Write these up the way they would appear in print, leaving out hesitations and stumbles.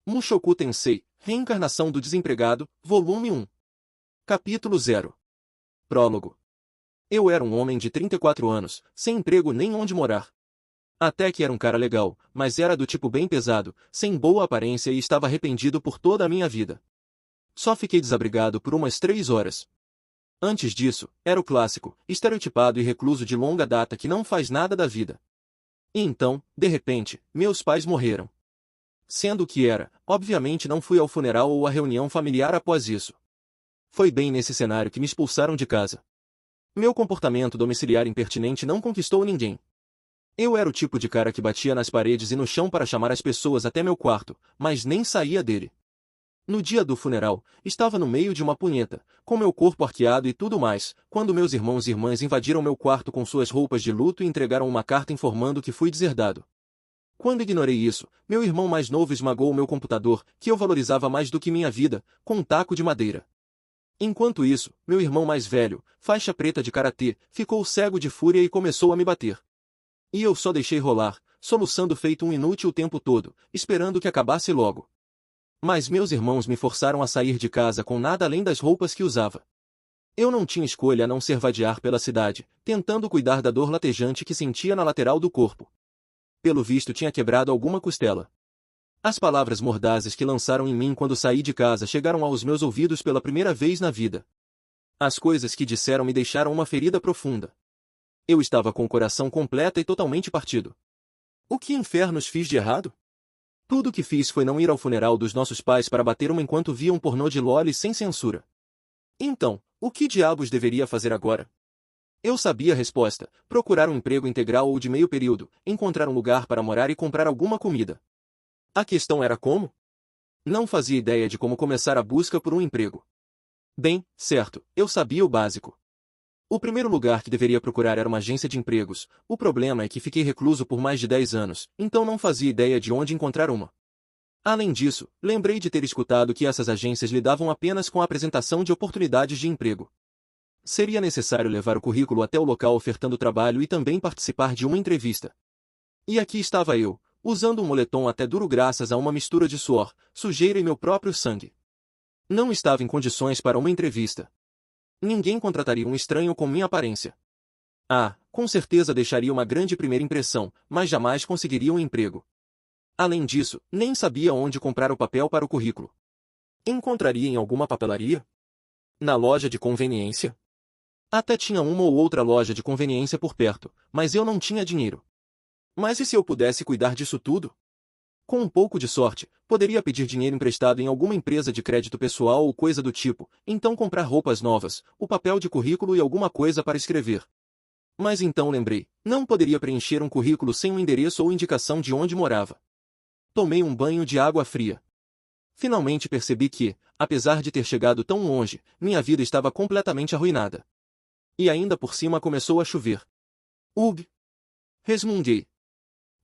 Mushoku Tensei, Reencarnação do Desempregado, Volume 1. Capítulo 0. Prólogo. Eu era um homem de 34 anos, sem emprego nem onde morar. Até que era um cara legal, mas era do tipo bem pesado, sem boa aparência e estava arrependido por toda a minha vida. Só fiquei desabrigado por umas 3 horas. Antes disso, era o clássico, estereotipado e recluso de longa data que não faz nada da vida. E então, de repente, meus pais morreram. Sendo o que era, obviamente não fui ao funeral ou à reunião familiar após isso. Foi bem nesse cenário que me expulsaram de casa. Meu comportamento domiciliar impertinente não conquistou ninguém. Eu era o tipo de cara que batia nas paredes e no chão para chamar as pessoas até meu quarto, mas nem saía dele. No dia do funeral, estava no meio de uma punheta, com meu corpo arqueado e tudo mais, quando meus irmãos e irmãs invadiram meu quarto com suas roupas de luto e entregaram uma carta informando que fui deserdado. Quando ignorei isso, meu irmão mais novo esmagou o meu computador, que eu valorizava mais do que minha vida, com um taco de madeira. Enquanto isso, meu irmão mais velho, faixa preta de karatê, ficou cego de fúria e começou a me bater. E eu só deixei rolar, soluçando feito um inútil o tempo todo, esperando que acabasse logo. Mas meus irmãos me forçaram a sair de casa com nada além das roupas que usava. Eu não tinha escolha a não ser vadear pela cidade, tentando cuidar da dor latejante que sentia na lateral do corpo. Pelo visto tinha quebrado alguma costela. As palavras mordazes que lançaram em mim quando saí de casa chegaram aos meus ouvidos pela primeira vez na vida. As coisas que disseram me deixaram uma ferida profunda. Eu estava com o coração completo e totalmente partido. O que infernos fiz de errado? Tudo o que fiz foi não ir ao funeral dos nossos pais para bater uma enquanto via um pornô de loli sem censura. Então, o que diabos deveria fazer agora? Eu sabia a resposta: procurar um emprego integral ou de meio período, encontrar um lugar para morar e comprar alguma comida. A questão era como? Não fazia ideia de como começar a busca por um emprego. Bem, certo, eu sabia o básico. O primeiro lugar que deveria procurar era uma agência de empregos. O problema é que fiquei recluso por mais de 10 anos, então não fazia ideia de onde encontrar uma. Além disso, lembrei de ter escutado que essas agências lidavam apenas com a apresentação de oportunidades de emprego. Seria necessário levar o currículo até o local ofertando trabalho e também participar de uma entrevista. E aqui estava eu, usando um moletom até duro graças a uma mistura de suor, sujeira e meu próprio sangue. Não estava em condições para uma entrevista. Ninguém contrataria um estranho com minha aparência. Ah, com certeza deixaria uma grande primeira impressão, mas jamais conseguiria um emprego. Além disso, nem sabia onde comprar o papel para o currículo. Encontraria em alguma papelaria? Na loja de conveniência? Até tinha uma ou outra loja de conveniência por perto, mas eu não tinha dinheiro. Mas e se eu pudesse cuidar disso tudo? Com um pouco de sorte, poderia pedir dinheiro emprestado em alguma empresa de crédito pessoal ou coisa do tipo, então comprar roupas novas, o papel de currículo e alguma coisa para escrever. Mas então lembrei, não poderia preencher um currículo sem um endereço ou indicação de onde morava. Tomei um banho de água fria. Finalmente percebi que, apesar de ter chegado tão longe, minha vida estava completamente arruinada. E ainda por cima começou a chover. Ugh! Resmunguei.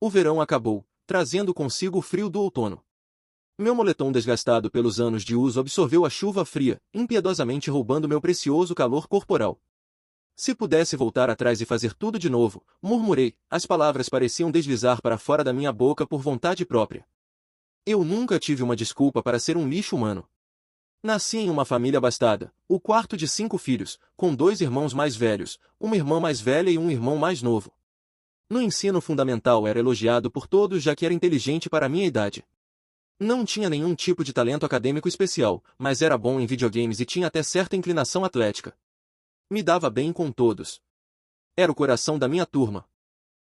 O verão acabou, trazendo consigo o frio do outono. Meu moletom desgastado pelos anos de uso absorveu a chuva fria, impiedosamente roubando meu precioso calor corporal. Se pudesse voltar atrás e fazer tudo de novo, murmurei, as palavras pareciam deslizar para fora da minha boca por vontade própria. Eu nunca tive uma desculpa para ser um lixo humano. Nasci em uma família abastada, o quarto de 5 filhos, com 2 irmãos mais velhos, uma irmã mais velha e um irmão mais novo. No ensino fundamental era elogiado por todos já que era inteligente para a minha idade. Não tinha nenhum tipo de talento acadêmico especial, mas era bom em videogames e tinha até certa inclinação atlética. Me dava bem com todos. Era o coração da minha turma.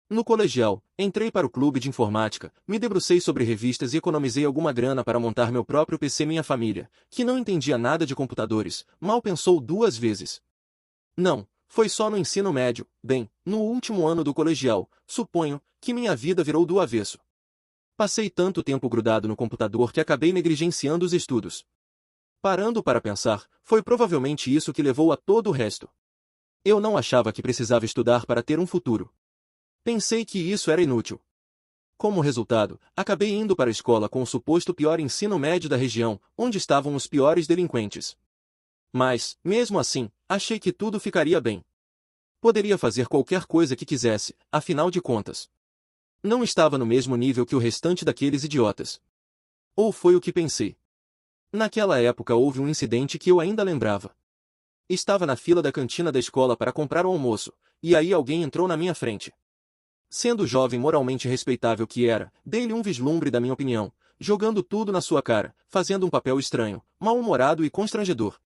No colegial, entrei para o clube de informática, me debrucei sobre revistas e economizei alguma grana para montar meu próprio PC. Minha família, que não entendia nada de computadores, mal pensou 2 vezes. Não. Foi só no ensino médio, bem, no último ano do colegial, suponho, que minha vida virou do avesso. Passei tanto tempo grudado no computador que acabei negligenciando os estudos. Parando para pensar, foi provavelmente isso que levou a todo o resto. Eu não achava que precisava estudar para ter um futuro. Pensei que isso era inútil. Como resultado, acabei indo para a escola com o suposto pior ensino médio da região, onde estavam os piores delinquentes. Mas, mesmo assim, achei que tudo ficaria bem. Poderia fazer qualquer coisa que quisesse, afinal de contas. Não estava no mesmo nível que o restante daqueles idiotas. Ou foi o que pensei. Naquela época houve um incidente que eu ainda lembrava. Estava na fila da cantina da escola para comprar o almoço, e aí alguém entrou na minha frente. Sendo o jovem moralmente respeitável que era, dei-lhe um vislumbre da minha opinião, jogando tudo na sua cara, fazendo um papel estranho, mal-humorado e constrangedor.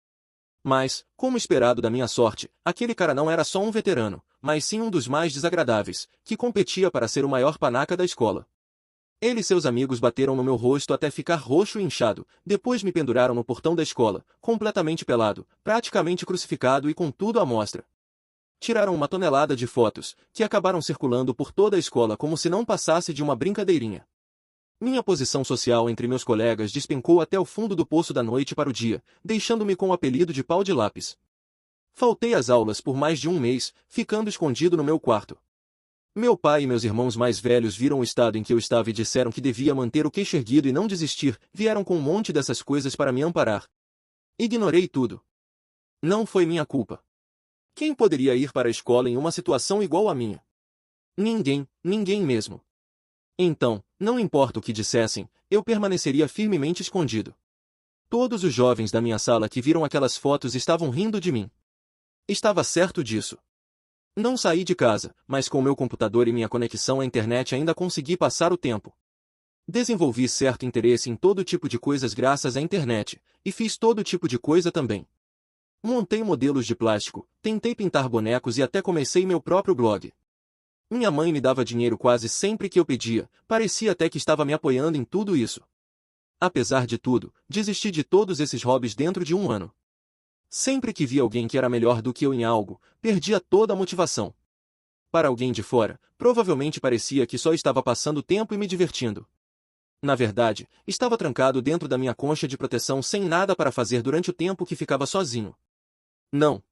Mas, como esperado da minha sorte, aquele cara não era só um veterano, mas sim um dos mais desagradáveis, que competia para ser o maior panaca da escola. Ele e seus amigos bateram no meu rosto até ficar roxo e inchado, depois me penduraram no portão da escola, completamente pelado, praticamente crucificado e com tudo à mostra. Tiraram uma tonelada de fotos, que acabaram circulando por toda a escola como se não passasse de uma brincadeirinha. Minha posição social entre meus colegas despencou até o fundo do poço da noite para o dia, deixando-me com o apelido de pau de lápis. Faltei às aulas por mais de um mês, ficando escondido no meu quarto. Meu pai e meus irmãos mais velhos viram o estado em que eu estava e disseram que devia manter o queixo erguido e não desistir, vieram com um monte dessas coisas para me amparar. Ignorei tudo. Não foi minha culpa. Quem poderia ir para a escola em uma situação igual à minha? Ninguém, ninguém mesmo. Então, não importa o que dissessem, eu permaneceria firmemente escondido. Todos os jovens da minha sala que viram aquelas fotos estavam rindo de mim. Estava certo disso. Não saí de casa, mas com meu computador e minha conexão à internet ainda consegui passar o tempo. Desenvolvi certo interesse em todo tipo de coisas graças à internet, e fiz todo tipo de coisa também. Montei modelos de plástico, tentei pintar bonecos e até comecei meu próprio blog. Minha mãe me dava dinheiro quase sempre que eu pedia, parecia até que estava me apoiando em tudo isso. Apesar de tudo, desisti de todos esses hobbies dentro de um ano. Sempre que via alguém que era melhor do que eu em algo, perdia toda a motivação. Para alguém de fora, provavelmente parecia que só estava passando tempo e me divertindo. Na verdade, estava trancado dentro da minha concha de proteção sem nada para fazer durante o tempo que ficava sozinho. Não.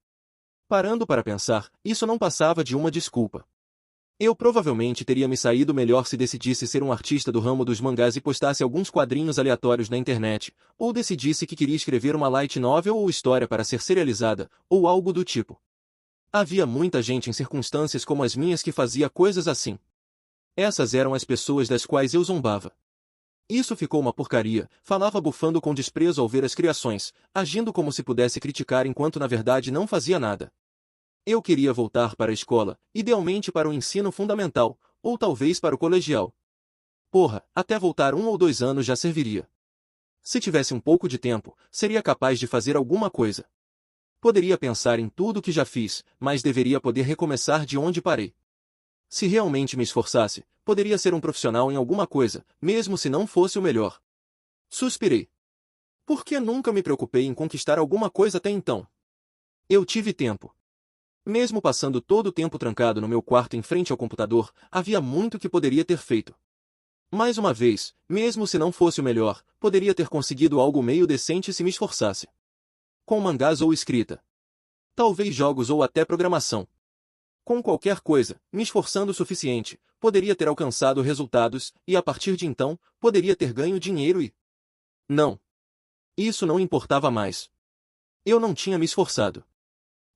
Parando para pensar, isso não passava de uma desculpa. Eu provavelmente teria me saído melhor se decidisse ser um artista do ramo dos mangás e postasse alguns quadrinhos aleatórios na internet, ou decidisse que queria escrever uma light novel ou história para ser serializada, ou algo do tipo. Havia muita gente em circunstâncias como as minhas que fazia coisas assim. Essas eram as pessoas das quais eu zombava. Isso ficou uma porcaria, falava bufando com desprezo ao ver as criações, agindo como se pudesse criticar enquanto na verdade não fazia nada. Eu queria voltar para a escola, idealmente para o ensino fundamental, ou talvez para o colegial. Porra, até voltar 1 ou 2 anos já serviria. Se tivesse um pouco de tempo, seria capaz de fazer alguma coisa. Poderia pensar em tudo que já fiz, mas deveria poder recomeçar de onde parei. Se realmente me esforçasse, poderia ser um profissional em alguma coisa, mesmo se não fosse o melhor. Suspirei. Por que nunca me preocupei em conquistar alguma coisa até então? Eu tive tempo. Mesmo passando todo o tempo trancado no meu quarto em frente ao computador, havia muito que poderia ter feito. Mais uma vez, mesmo se não fosse o melhor, poderia ter conseguido algo meio decente se me esforçasse. Com mangás ou escrita. Talvez jogos ou até programação. Com qualquer coisa, me esforçando o suficiente, poderia ter alcançado resultados, e a partir de então, poderia ter ganho dinheiro e... Não. Isso não importava mais. Eu não tinha me esforçado.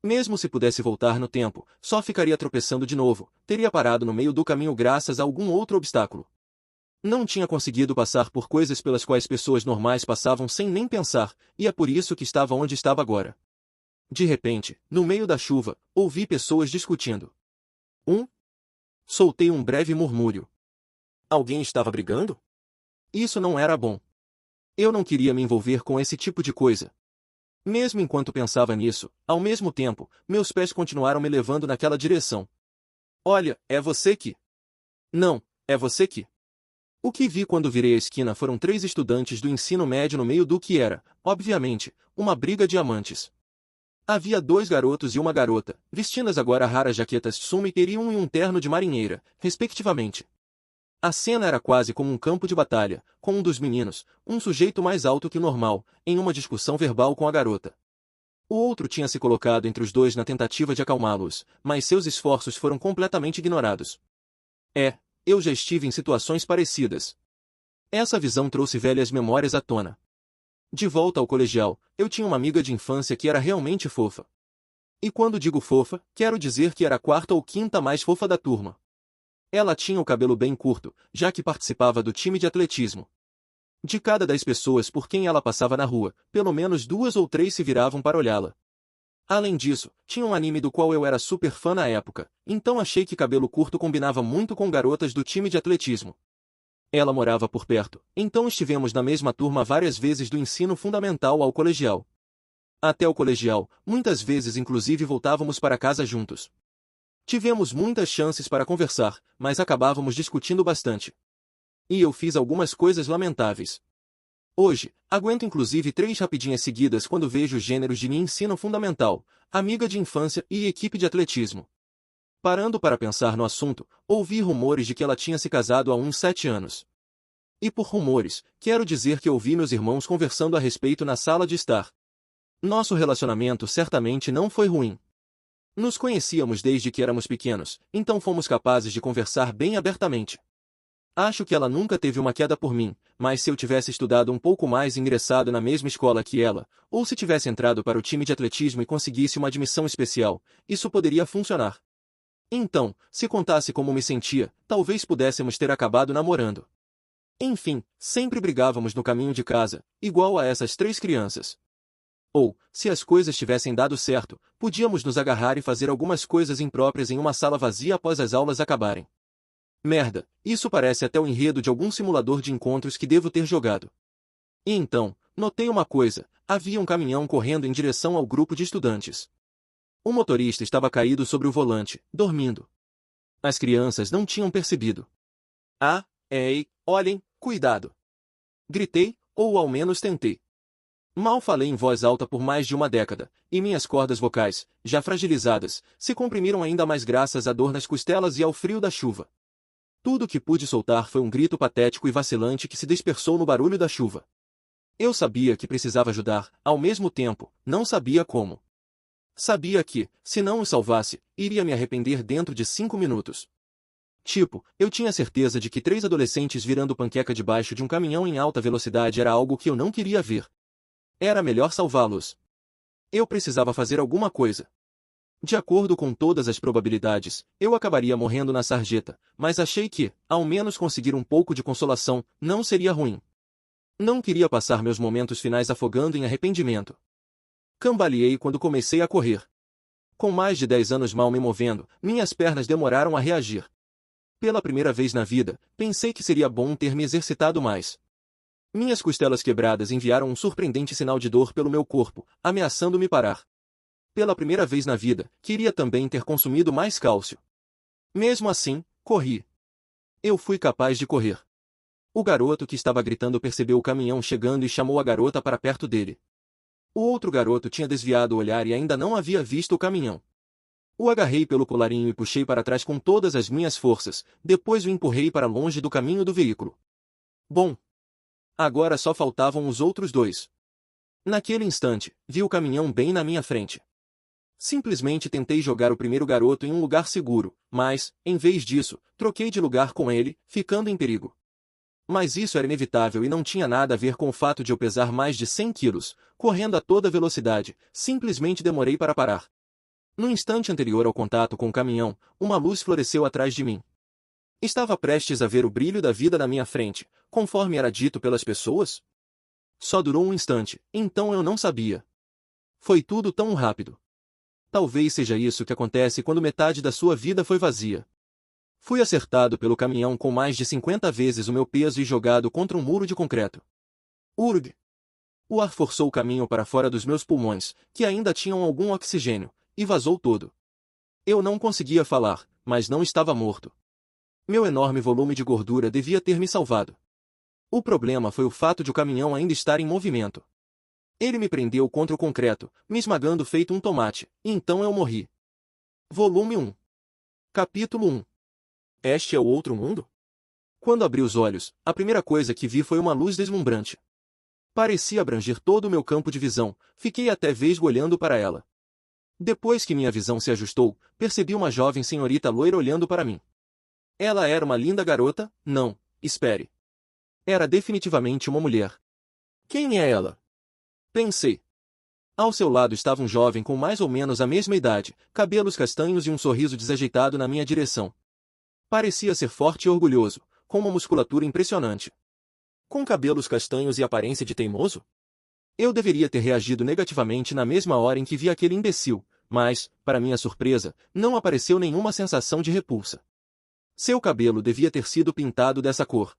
Mesmo se pudesse voltar no tempo, só ficaria tropeçando de novo, teria parado no meio do caminho graças a algum outro obstáculo. Não tinha conseguido passar por coisas pelas quais pessoas normais passavam sem nem pensar, e é por isso que estava onde estava agora. De repente, no meio da chuva, ouvi pessoas discutindo. Soltei um breve murmúrio. Alguém estava brigando? Isso não era bom. Eu não queria me envolver com esse tipo de coisa. Mesmo enquanto pensava nisso, ao mesmo tempo, meus pés continuaram me levando naquela direção. Olha, é você que... Não, é você que... O que vi quando virei a esquina foram 3 estudantes do ensino médio no meio do que era, obviamente, uma briga de amantes. Havia 2 garotos e uma garota, vestindo agora raras jaquetas Sumiker e um terno de marinheira, respectivamente. A cena era quase como um campo de batalha, com um dos meninos, um sujeito mais alto que o normal, em uma discussão verbal com a garota. O outro tinha se colocado entre os dois na tentativa de acalmá-los, mas seus esforços foram completamente ignorados. Eu já estive em situações parecidas. Essa visão trouxe velhas memórias à tona. De volta ao colegial, eu tinha uma amiga de infância que era realmente fofa. E quando digo fofa, quero dizer que era a 4ª ou 5ª mais fofa da turma. Ela tinha o cabelo bem curto, já que participava do time de atletismo. De cada 10 pessoas por quem ela passava na rua, pelo menos 2 ou 3 se viravam para olhá-la. Além disso, tinha um anime do qual eu era super fã na época, então achei que cabelo curto combinava muito com garotas do time de atletismo. Ela morava por perto, então estivemos na mesma turma várias vezes do ensino fundamental ao colegial. Até o colegial, muitas vezes inclusive voltávamos para casa juntos. Tivemos muitas chances para conversar, mas acabávamos discutindo bastante. E eu fiz algumas coisas lamentáveis. Hoje, aguento inclusive 3 rapidinhas seguidas quando vejo os gêneros de ensino fundamental, amiga de infância e equipe de atletismo. Parando para pensar no assunto, ouvi rumores de que ela tinha se casado há uns 7 anos. E por rumores, quero dizer que ouvi meus irmãos conversando a respeito na sala de estar. Nosso relacionamento certamente não foi ruim. Nos conhecíamos desde que éramos pequenos, então fomos capazes de conversar bem abertamente. Acho que ela nunca teve uma queda por mim, mas se eu tivesse estudado um pouco mais e ingressado na mesma escola que ela, ou se tivesse entrado para o time de atletismo e conseguisse uma admissão especial, isso poderia funcionar. Então, se contasse como me sentia, talvez pudéssemos ter acabado namorando. Enfim, sempre brigávamos no caminho de casa, igual a essas 3 crianças. Ou, se as coisas tivessem dado certo, podíamos nos agarrar e fazer algumas coisas impróprias em uma sala vazia após as aulas acabarem. Merda, isso parece até o enredo de algum simulador de encontros que devo ter jogado. E então, notei uma coisa, havia um caminhão correndo em direção ao grupo de estudantes. O motorista estava caído sobre o volante, dormindo. As crianças não tinham percebido. Ah, ei, olhem, cuidado! Gritei, ou ao menos tentei. Mal falei em voz alta por mais de uma década, e minhas cordas vocais, já fragilizadas, se comprimiram ainda mais graças à dor nas costelas e ao frio da chuva. Tudo o que pude soltar foi um grito patético e vacilante que se dispersou no barulho da chuva. Eu sabia que precisava ajudar, ao mesmo tempo, não sabia como. Sabia que, se não o salvasse, iria me arrepender dentro de 5 minutos. Tipo, eu tinha certeza de que 3 adolescentes virando panqueca debaixo de um caminhão em alta velocidade era algo que eu não queria ver. Era melhor salvá-los. Eu precisava fazer alguma coisa. De acordo com todas as probabilidades, eu acabaria morrendo na sarjeta, mas achei que, ao menos conseguir um pouco de consolação, não seria ruim. Não queria passar meus momentos finais afogando em arrependimento. Cambaleei quando comecei a correr. Com mais de 10 anos mal me movendo, minhas pernas demoraram a reagir. Pela primeira vez na vida, pensei que seria bom ter me exercitado mais. Minhas costelas quebradas enviaram um surpreendente sinal de dor pelo meu corpo, ameaçando-me parar. Pela primeira vez na vida, queria também ter consumido mais cálcio. Mesmo assim, corri. Eu fui capaz de correr. O garoto que estava gritando percebeu o caminhão chegando e chamou a garota para perto dele. O outro garoto tinha desviado o olhar e ainda não havia visto o caminhão. O agarrei pelo colarinho e puxei para trás com todas as minhas forças, depois o empurrei para longe do caminho do veículo. Bom, agora só faltavam os outros 2. Naquele instante, vi o caminhão bem na minha frente. Simplesmente tentei jogar o primeiro garoto em um lugar seguro, mas, em vez disso, troquei de lugar com ele, ficando em perigo. Mas isso era inevitável e não tinha nada a ver com o fato de eu pesar mais de 100 quilos, correndo a toda velocidade, simplesmente demorei para parar. No instante anterior ao contato com o caminhão, uma luz floresceu atrás de mim. Estava prestes a ver o brilho da vida na minha frente, conforme era dito pelas pessoas? Só durou um instante, então eu não sabia. Foi tudo tão rápido. Talvez seja isso que acontece quando metade da sua vida foi vazia. Fui acertado pelo caminhão com mais de 50 vezes o meu peso e jogado contra um muro de concreto. Urg! O ar forçou o caminho para fora dos meus pulmões, que ainda tinham algum oxigênio, e vazou todo. Eu não conseguia falar, mas não estava morto. Meu enorme volume de gordura devia ter me salvado. O problema foi o fato de o caminhão ainda estar em movimento. Ele me prendeu contra o concreto, me esmagando feito um tomate, e então eu morri. Volume 1. Capítulo 1. Este é o outro mundo? Quando abri os olhos, a primeira coisa que vi foi uma luz deslumbrante. Parecia abranger todo o meu campo de visão, fiquei até vesgo olhando para ela. Depois que minha visão se ajustou, percebi uma jovem senhorita loira olhando para mim. Ela era uma linda garota? Não, espere. Era definitivamente uma mulher. Quem é ela? Pensei. Ao seu lado estava um jovem com mais ou menos a mesma idade, cabelos castanhos e um sorriso desajeitado na minha direção. Parecia ser forte e orgulhoso, com uma musculatura impressionante. Com cabelos castanhos e aparência de teimoso? Eu deveria ter reagido negativamente na mesma hora em que vi aquele imbecil, mas, para minha surpresa, não apareceu nenhuma sensação de repulsa. Seu cabelo devia ter sido pintado dessa cor.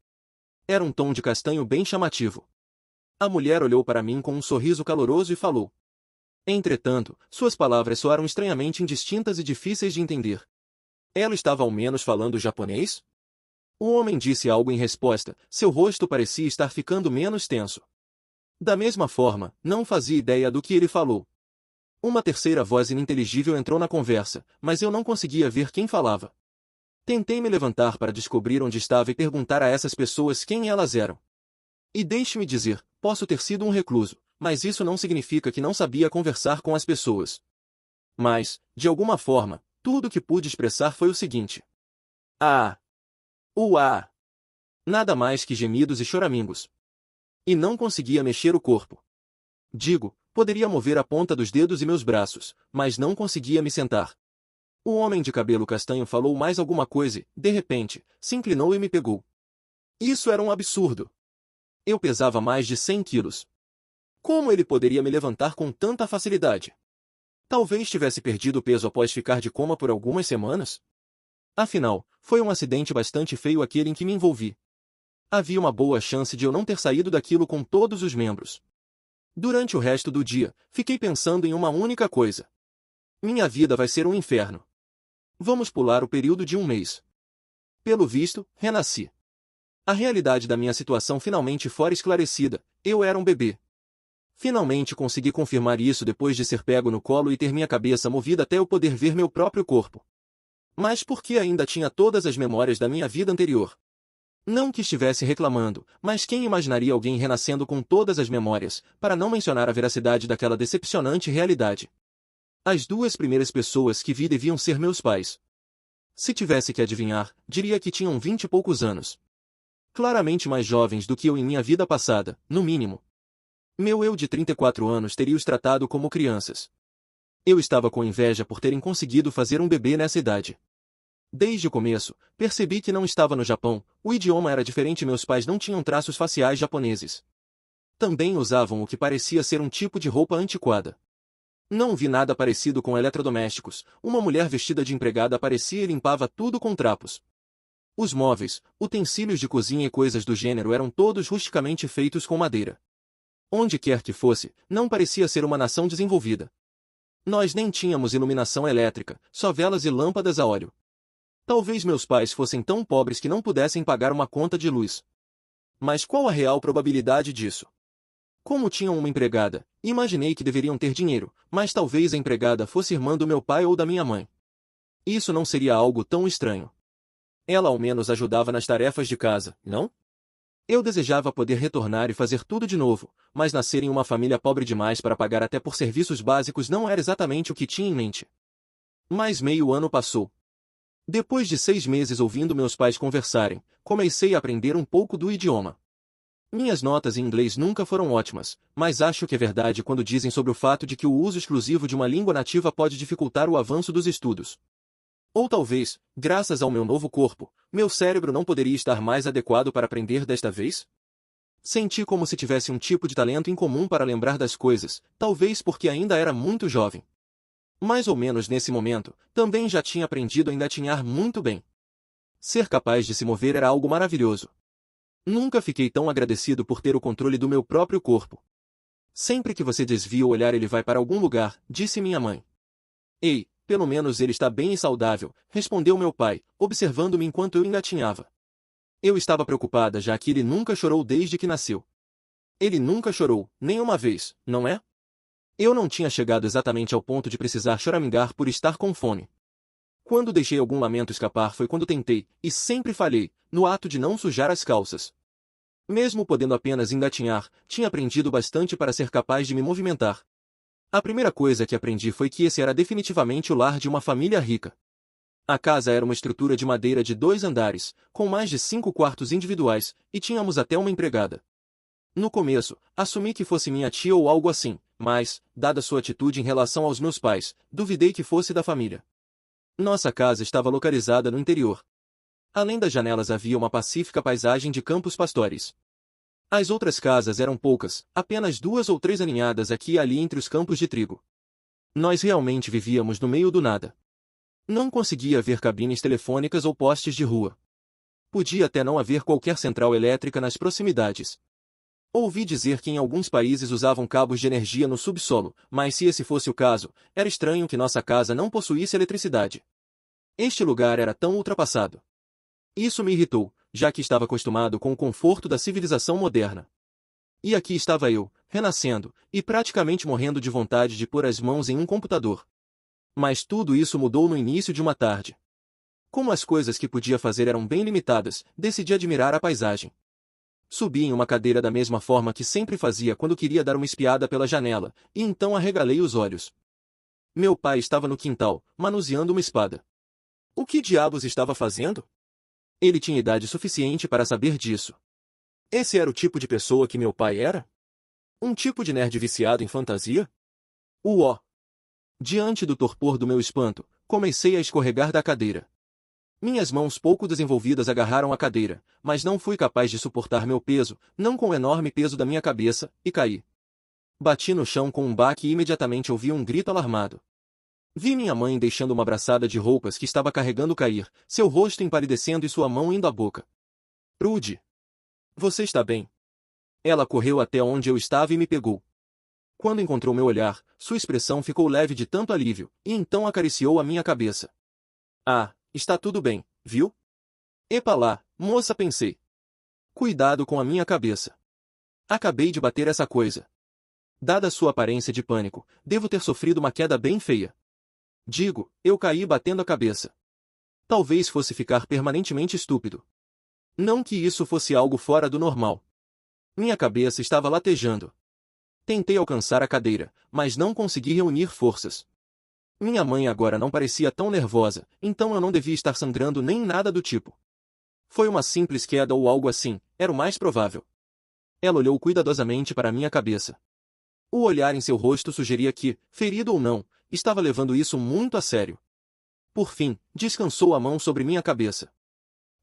Era um tom de castanho bem chamativo. A mulher olhou para mim com um sorriso caloroso e falou. Entretanto, suas palavras soaram estranhamente indistintas e difíceis de entender. Ela estava ao menos falando japonês? O homem disse algo em resposta, seu rosto parecia estar ficando menos tenso. Da mesma forma, não fazia ideia do que ele falou. Uma terceira voz ininteligível entrou na conversa, mas eu não conseguia ver quem falava. Tentei me levantar para descobrir onde estava e perguntar a essas pessoas quem elas eram. E deixe-me dizer, posso ter sido um recluso, mas isso não significa que não sabia conversar com as pessoas. Mas, de alguma forma, tudo o que pude expressar foi o seguinte. Ah! Uá! Nada mais que gemidos e choramingos. E não conseguia mexer o corpo. Digo, poderia mover a ponta dos dedos e meus braços, mas não conseguia me sentar. O homem de cabelo castanho falou mais alguma coisa e, de repente, se inclinou e me pegou. Isso era um absurdo. Eu pesava mais de 100 quilos. Como ele poderia me levantar com tanta facilidade? Talvez tivesse perdido peso após ficar de coma por algumas semanas? Afinal, foi um acidente bastante feio aquele em que me envolvi. Havia uma boa chance de eu não ter saído daquilo com todos os membros. Durante o resto do dia, fiquei pensando em uma única coisa. Minha vida vai ser um inferno. Vamos pular o período de um mês. Pelo visto, renasci. A realidade da minha situação finalmente fora esclarecida, eu era um bebê. Finalmente consegui confirmar isso depois de ser pego no colo e ter minha cabeça movida até eu poder ver meu próprio corpo. Mas por que ainda tinha todas as memórias da minha vida anterior? Não que estivesse reclamando, mas quem imaginaria alguém renascendo com todas as memórias, para não mencionar a veracidade daquela decepcionante realidade? As duas primeiras pessoas que vi deviam ser meus pais. Se tivesse que adivinhar, diria que tinham 20 e poucos anos. Claramente mais jovens do que eu em minha vida passada, no mínimo. Meu eu de 34 anos teria os tratado como crianças. Eu estava com inveja por terem conseguido fazer um bebê nessa idade. Desde o começo, percebi que não estava no Japão, o idioma era diferente e meus pais não tinham traços faciais japoneses. Também usavam o que parecia ser um tipo de roupa antiquada. Não vi nada parecido com eletrodomésticos, uma mulher vestida de empregada aparecia e limpava tudo com trapos. Os móveis, utensílios de cozinha e coisas do gênero eram todos rusticamente feitos com madeira. Onde quer que fosse, não parecia ser uma nação desenvolvida. Nós nem tínhamos iluminação elétrica, só velas e lâmpadas a óleo. Talvez meus pais fossem tão pobres que não pudessem pagar uma conta de luz. Mas qual a real probabilidade disso? Como tinham uma empregada, imaginei que deveriam ter dinheiro, mas talvez a empregada fosse irmã do meu pai ou da minha mãe. Isso não seria algo tão estranho. Ela ao menos ajudava nas tarefas de casa, não? Eu desejava poder retornar e fazer tudo de novo, mas nascer em uma família pobre demais para pagar até por serviços básicos não era exatamente o que tinha em mente. Mais meio ano passou. Depois de 6 meses ouvindo meus pais conversarem, comecei a aprender um pouco do idioma. Minhas notas em inglês nunca foram ótimas, mas acho que é verdade quando dizem sobre o fato de que o uso exclusivo de uma língua nativa pode dificultar o avanço dos estudos. Ou talvez, graças ao meu novo corpo, meu cérebro não poderia estar mais adequado para aprender desta vez? Senti como se tivesse um tipo de talento incomum para lembrar das coisas, talvez porque ainda era muito jovem. Mais ou menos nesse momento, também já tinha aprendido a engatinhar muito bem. Ser capaz de se mover era algo maravilhoso. Nunca fiquei tão agradecido por ter o controle do meu próprio corpo. Sempre que você desvia o olhar ele vai para algum lugar, disse minha mãe. Ei, pelo menos ele está bem e saudável, respondeu meu pai, observando-me enquanto eu engatinhava. Eu estava preocupada já que ele nunca chorou desde que nasceu. Ele nunca chorou, nem uma vez, não é? Eu não tinha chegado exatamente ao ponto de precisar choramingar por estar com fome. Quando deixei algum lamento escapar foi quando tentei, e sempre falhei, no ato de não sujar as calças. Mesmo podendo apenas engatinhar, tinha aprendido bastante para ser capaz de me movimentar. A primeira coisa que aprendi foi que esse era definitivamente o lar de uma família rica. A casa era uma estrutura de madeira de 2 andares, com mais de 5 quartos individuais, e tínhamos até uma empregada. No começo, assumi que fosse minha tia ou algo assim, mas, dada sua atitude em relação aos meus pais, duvidei que fosse da família. Nossa casa estava localizada no interior. Além das janelas havia uma pacífica paisagem de campos pastores. As outras casas eram poucas, apenas 2 ou 3 aninhadas aqui e ali entre os campos de trigo. Nós realmente vivíamos no meio do nada. Não conseguia ver cabines telefônicas ou postes de rua. Podia até não haver qualquer central elétrica nas proximidades. Ouvi dizer que em alguns países usavam cabos de energia no subsolo, mas se esse fosse o caso, era estranho que nossa casa não possuísse eletricidade. Este lugar era tão ultrapassado. Isso me irritou, já que estava acostumado com o conforto da civilização moderna. E aqui estava eu, renascendo, e praticamente morrendo de vontade de pôr as mãos em um computador. Mas tudo isso mudou no início de uma tarde. Como as coisas que podia fazer eram bem limitadas, decidi admirar a paisagem. Subi em uma cadeira da mesma forma que sempre fazia quando queria dar uma espiada pela janela, e então arregalei os olhos. Meu pai estava no quintal, manuseando uma espada. O que diabos estava fazendo? Ele tinha idade suficiente para saber disso. Esse era o tipo de pessoa que meu pai era? Um tipo de nerd viciado em fantasia? Uó! Diante do torpor do meu espanto, comecei a escorregar da cadeira. Minhas mãos pouco desenvolvidas agarraram a cadeira, mas não fui capaz de suportar meu peso, não com o enorme peso da minha cabeça, e caí. Bati no chão com um baque e imediatamente ouvi um grito alarmado. Vi minha mãe deixando uma braçada de roupas que estava carregando cair, seu rosto empalidecendo e sua mão indo à boca. Rude! Você está bem? Ela correu até onde eu estava e me pegou. Quando encontrou meu olhar, sua expressão ficou leve de tanto alívio, e então acariciou a minha cabeça. Ah, está tudo bem, viu? Epa lá, moça, pensei. Cuidado com a minha cabeça. Acabei de bater essa coisa. Dada sua aparência de pânico, devo ter sofrido uma queda bem feia. Digo, eu caí batendo a cabeça. Talvez fosse ficar permanentemente estúpido. Não que isso fosse algo fora do normal. Minha cabeça estava latejando. Tentei alcançar a cadeira, mas não consegui reunir forças. Minha mãe agora não parecia tão nervosa, então eu não devia estar sangrando nem nada do tipo. Foi uma simples queda ou algo assim, era o mais provável. Ela olhou cuidadosamente para minha cabeça. O olhar em seu rosto sugeria que, ferido ou não, estava levando isso muito a sério. Por fim, descansou a mão sobre minha cabeça.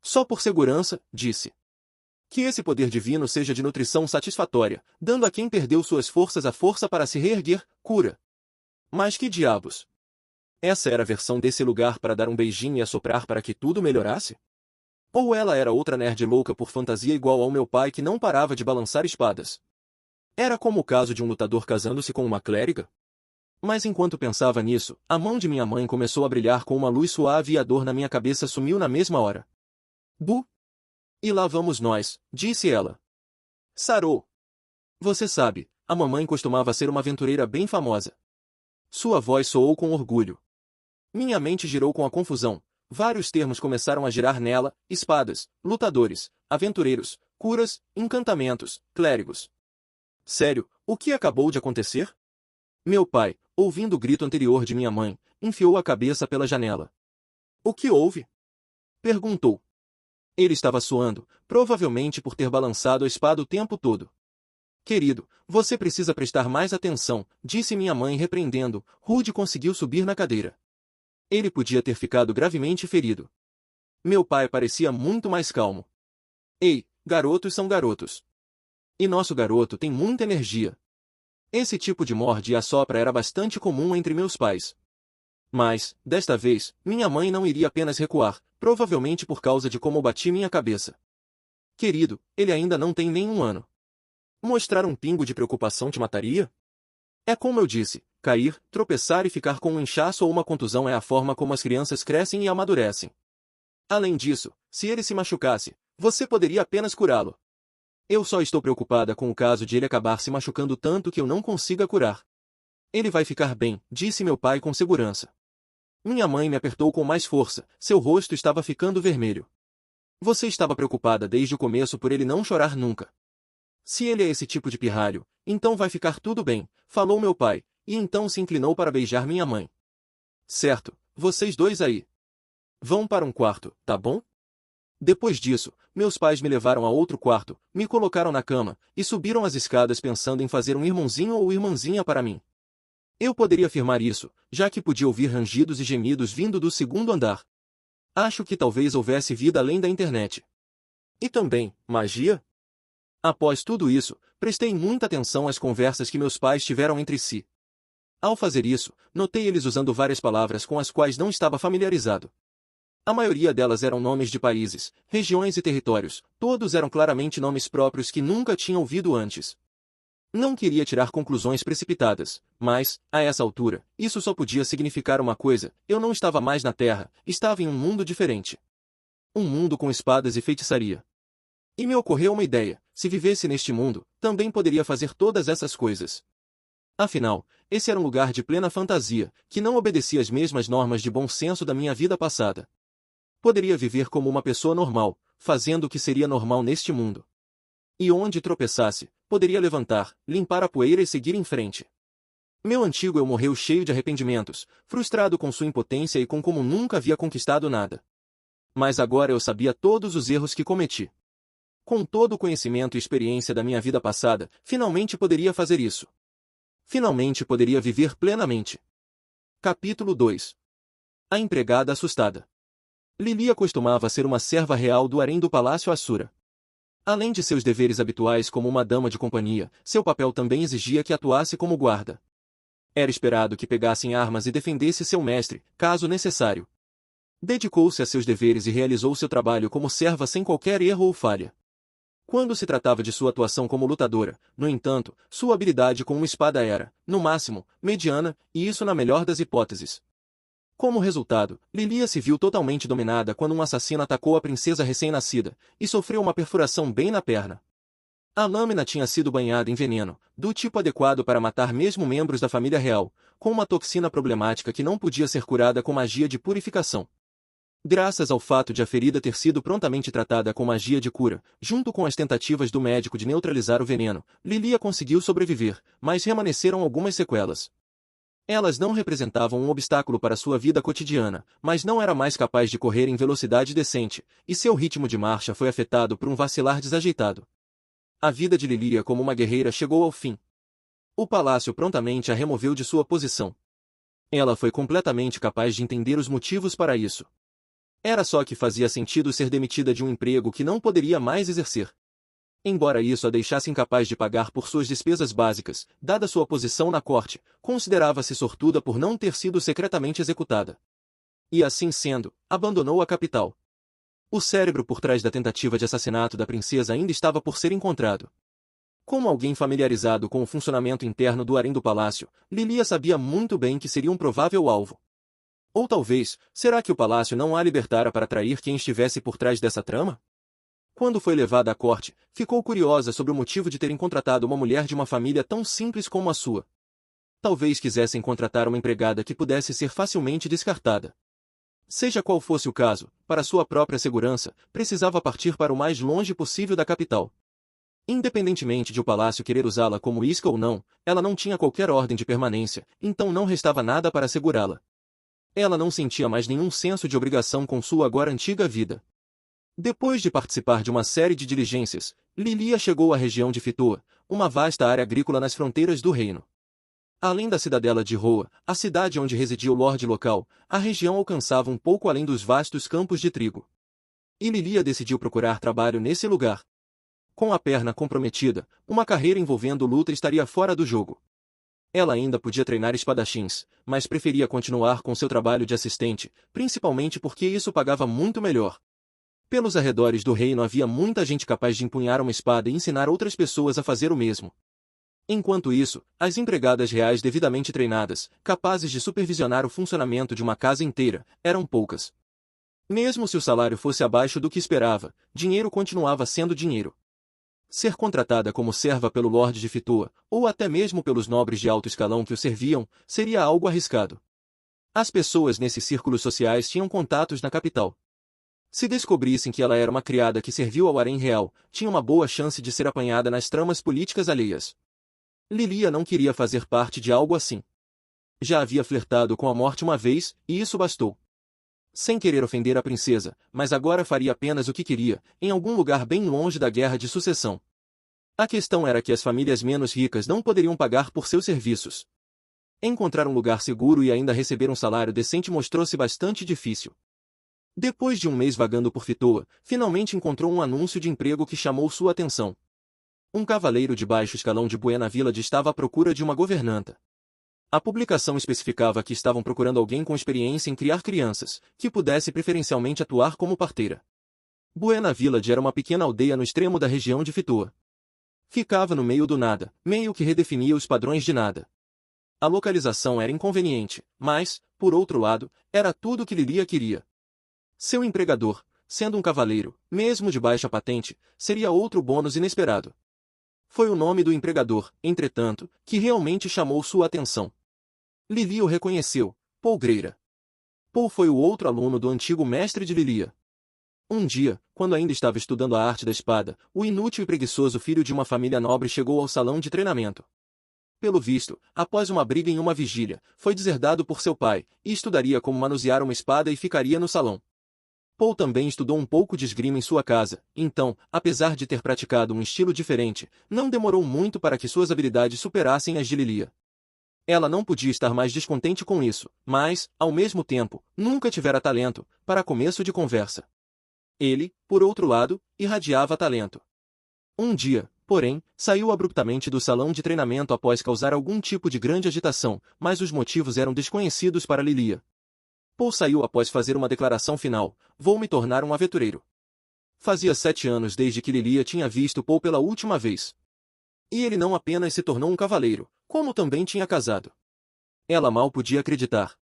Só por segurança, disse. Que esse poder divino seja de nutrição satisfatória, dando a quem perdeu suas forças a força para se reerguer, cura. Mas que diabos? Essa era a versão desse lugar para dar um beijinho e assoprar para que tudo melhorasse? Ou ela era outra nerd louca por fantasia igual ao meu pai que não parava de balançar espadas? Era como o caso de um lutador casando-se com uma clériga? Mas enquanto pensava nisso, a mão de minha mãe começou a brilhar com uma luz suave e a dor na minha cabeça sumiu na mesma hora. Bu! E lá vamos nós, disse ela. Sarou! Você sabe, a mamãe costumava ser uma aventureira bem famosa. Sua voz soou com orgulho. Minha mente girou com a confusão. Vários termos começaram a girar nela: espadas, lutadores, aventureiros, curas, encantamentos, clérigos. Sério, o que acabou de acontecer? Meu pai, ouvindo o grito anterior de minha mãe, enfiou a cabeça pela janela. O que houve? Perguntou. Ele estava suando, provavelmente por ter balançado a espada o tempo todo. Querido, você precisa prestar mais atenção, disse minha mãe repreendendo. Rude conseguiu subir na cadeira. Ele podia ter ficado gravemente ferido. Meu pai parecia muito mais calmo. Ei, garotos são garotos. E nosso garoto tem muita energia. Esse tipo de morde e assopra era bastante comum entre meus pais. Mas, desta vez, minha mãe não iria apenas recuar, provavelmente por causa de como bati minha cabeça. Querido, ele ainda não tem nem 1 ano. Mostrar um pingo de preocupação te mataria? É como eu disse, cair, tropeçar e ficar com um inchaço ou uma contusão é a forma como as crianças crescem e amadurecem. Além disso, se ele se machucasse, você poderia apenas curá-lo. Eu só estou preocupada com o caso de ele acabar se machucando tanto que eu não consiga curar. Ele vai ficar bem, disse meu pai com segurança. Minha mãe me apertou com mais força, seu rosto estava ficando vermelho. Você estava preocupada desde o começo por ele não chorar nunca. Se ele é esse tipo de pirralho, então vai ficar tudo bem, falou meu pai, e então se inclinou para beijar minha mãe. Certo, vocês dois aí. Vão para um quarto, tá bom? Depois disso, meus pais me levaram a outro quarto, me colocaram na cama, e subiram as escadas pensando em fazer um irmãozinho ou irmãzinha para mim. Eu poderia afirmar isso, já que podia ouvir rangidos e gemidos vindo do segundo andar. Acho que talvez houvesse vida além da internet. E também, magia? Após tudo isso, prestei muita atenção às conversas que meus pais tiveram entre si. Ao fazer isso, notei eles usando várias palavras com as quais não estava familiarizado. A maioria delas eram nomes de países, regiões e territórios, todos eram claramente nomes próprios que nunca tinha ouvido antes. Não queria tirar conclusões precipitadas, mas, a essa altura, isso só podia significar uma coisa: eu não estava mais na Terra, estava em um mundo diferente. Um mundo com espadas e feitiçaria. E me ocorreu uma ideia: se vivesse neste mundo, também poderia fazer todas essas coisas. Afinal, esse era um lugar de plena fantasia, que não obedecia às mesmas normas de bom senso da minha vida passada. Poderia viver como uma pessoa normal, fazendo o que seria normal neste mundo. E onde tropeçasse, poderia levantar, limpar a poeira e seguir em frente. Meu antigo eu morreu cheio de arrependimentos, frustrado com sua impotência e com como nunca havia conquistado nada. Mas agora eu sabia todos os erros que cometi. Com todo o conhecimento e experiência da minha vida passada, finalmente poderia fazer isso. Finalmente poderia viver plenamente. Capítulo 2. A empregada assustada. Lilia costumava ser uma serva real do harém do Palácio Assura. Além de seus deveres habituais como uma dama de companhia, seu papel também exigia que atuasse como guarda. Era esperado que pegasse armas e defendesse seu mestre, caso necessário. Dedicou-se a seus deveres e realizou seu trabalho como serva sem qualquer erro ou falha. Quando se tratava de sua atuação como lutadora, no entanto, sua habilidade com uma espada era, no máximo, mediana, e isso na melhor das hipóteses. Como resultado, Lilia se viu totalmente dominada quando um assassino atacou a princesa recém-nascida, e sofreu uma perfuração bem na perna. A lâmina tinha sido banhada em veneno, do tipo adequado para matar mesmo membros da família real, com uma toxina problemática que não podia ser curada com magia de purificação. Graças ao fato de a ferida ter sido prontamente tratada com magia de cura, junto com as tentativas do médico de neutralizar o veneno, Lilia conseguiu sobreviver, mas remanesceram algumas sequelas. Elas não representavam um obstáculo para sua vida cotidiana, mas não era mais capaz de correr em velocidade decente, e seu ritmo de marcha foi afetado por um vacilar desajeitado. A vida de Lilia como uma guerreira chegou ao fim. O palácio prontamente a removeu de sua posição. Ela foi completamente capaz de entender os motivos para isso. Era só que fazia sentido ser demitida de um emprego que não poderia mais exercer. Embora isso a deixasse incapaz de pagar por suas despesas básicas, dada sua posição na corte, considerava-se sortuda por não ter sido secretamente executada. E assim sendo, abandonou a capital. O cérebro por trás da tentativa de assassinato da princesa ainda estava por ser encontrado. Como alguém familiarizado com o funcionamento interno do harém do palácio, Lilia sabia muito bem que seria um provável alvo. Ou talvez, será que o palácio não a libertara para trair quem estivesse por trás dessa trama? Quando foi levada à corte, ficou curiosa sobre o motivo de terem contratado uma mulher de uma família tão simples como a sua. Talvez quisessem contratar uma empregada que pudesse ser facilmente descartada. Seja qual fosse o caso, para sua própria segurança, precisava partir para o mais longe possível da capital. Independentemente de o palácio querer usá-la como isca ou não, ela não tinha qualquer ordem de permanência, então não restava nada para segurá-la. Ela não sentia mais nenhum senso de obrigação com sua agora antiga vida. Depois de participar de uma série de diligências, Lilia chegou à região de Fitoa, uma vasta área agrícola nas fronteiras do reino. Além da cidadela de Roa, a cidade onde residia o lorde local, a região alcançava um pouco além dos vastos campos de trigo. E Lilia decidiu procurar trabalho nesse lugar. Com a perna comprometida, uma carreira envolvendo luta estaria fora do jogo. Ela ainda podia treinar espadachins, mas preferia continuar com seu trabalho de assistente, principalmente porque isso pagava muito melhor. Pelos arredores do reino havia muita gente capaz de empunhar uma espada e ensinar outras pessoas a fazer o mesmo. Enquanto isso, as empregadas reais devidamente treinadas, capazes de supervisionar o funcionamento de uma casa inteira, eram poucas. Mesmo se o salário fosse abaixo do que esperava, dinheiro continuava sendo dinheiro. Ser contratada como serva pelo Lorde de Fitoa, ou até mesmo pelos nobres de alto escalão que o serviam, seria algo arriscado. As pessoas nesses círculos sociais tinham contatos na capital. Se descobrissem que ela era uma criada que serviu ao harém real, tinha uma boa chance de ser apanhada nas tramas políticas alheias. Lilia não queria fazer parte de algo assim. Já havia flertado com a morte uma vez, e isso bastou. Sem querer ofender a princesa, mas agora faria apenas o que queria, em algum lugar bem longe da guerra de sucessão. A questão era que as famílias menos ricas não poderiam pagar por seus serviços. Encontrar um lugar seguro e ainda receber um salário decente mostrou-se bastante difícil. Depois de um mês vagando por Fitoa, finalmente encontrou um anúncio de emprego que chamou sua atenção. Um cavaleiro de baixo escalão de Buena Village estava à procura de uma governanta. A publicação especificava que estavam procurando alguém com experiência em criar crianças, que pudesse preferencialmente atuar como parteira. Buena Village era uma pequena aldeia no extremo da região de Fitoa. Ficava no meio do nada, meio que redefinia os padrões de nada. A localização era inconveniente, mas, por outro lado, era tudo o que Lilia queria. Seu empregador, sendo um cavaleiro, mesmo de baixa patente, seria outro bônus inesperado. Foi o nome do empregador, entretanto, que realmente chamou sua atenção. Lilia o reconheceu, Paul Greira. Paul foi o outro aluno do antigo mestre de Lilia. Um dia, quando ainda estava estudando a arte da espada, o inútil e preguiçoso filho de uma família nobre chegou ao salão de treinamento. Pelo visto, após uma briga em uma vigília, foi deserdado por seu pai, e estudaria como manusear uma espada e ficaria no salão. Paul também estudou um pouco de esgrima em sua casa, então, apesar de ter praticado um estilo diferente, não demorou muito para que suas habilidades superassem as de Lilia. Ela não podia estar mais descontente com isso, mas, ao mesmo tempo, nunca tivera talento, para começo de conversa. Ele, por outro lado, irradiava talento. Um dia, porém, saiu abruptamente do salão de treinamento após causar algum tipo de grande agitação, mas os motivos eram desconhecidos para Lilia. Paul saiu após fazer uma declaração final: "Vou me tornar um aventureiro." Fazia 7 anos desde que Lilia tinha visto Paul pela última vez. E ele não apenas se tornou um cavaleiro, como também tinha casado. Ela mal podia acreditar.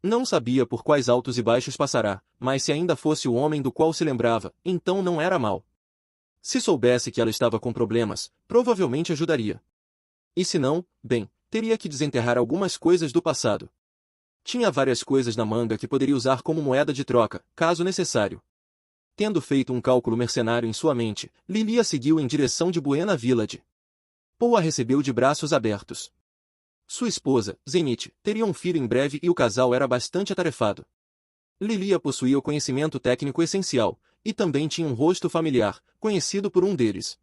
Não sabia por quais altos e baixos passará, mas se ainda fosse o homem do qual se lembrava, então não era mal. Se soubesse que ela estava com problemas, provavelmente ajudaria. E se não, bem, teria que desenterrar algumas coisas do passado. Tinha várias coisas na manga que poderia usar como moeda de troca, caso necessário. Tendo feito um cálculo mercenário em sua mente, Lilia seguiu em direção de Buena Village. Paul a recebeu de braços abertos. Sua esposa, Zenith, teria um filho em breve e o casal era bastante atarefado. Lilia possuía o conhecimento técnico essencial, e também tinha um rosto familiar, conhecido por um deles.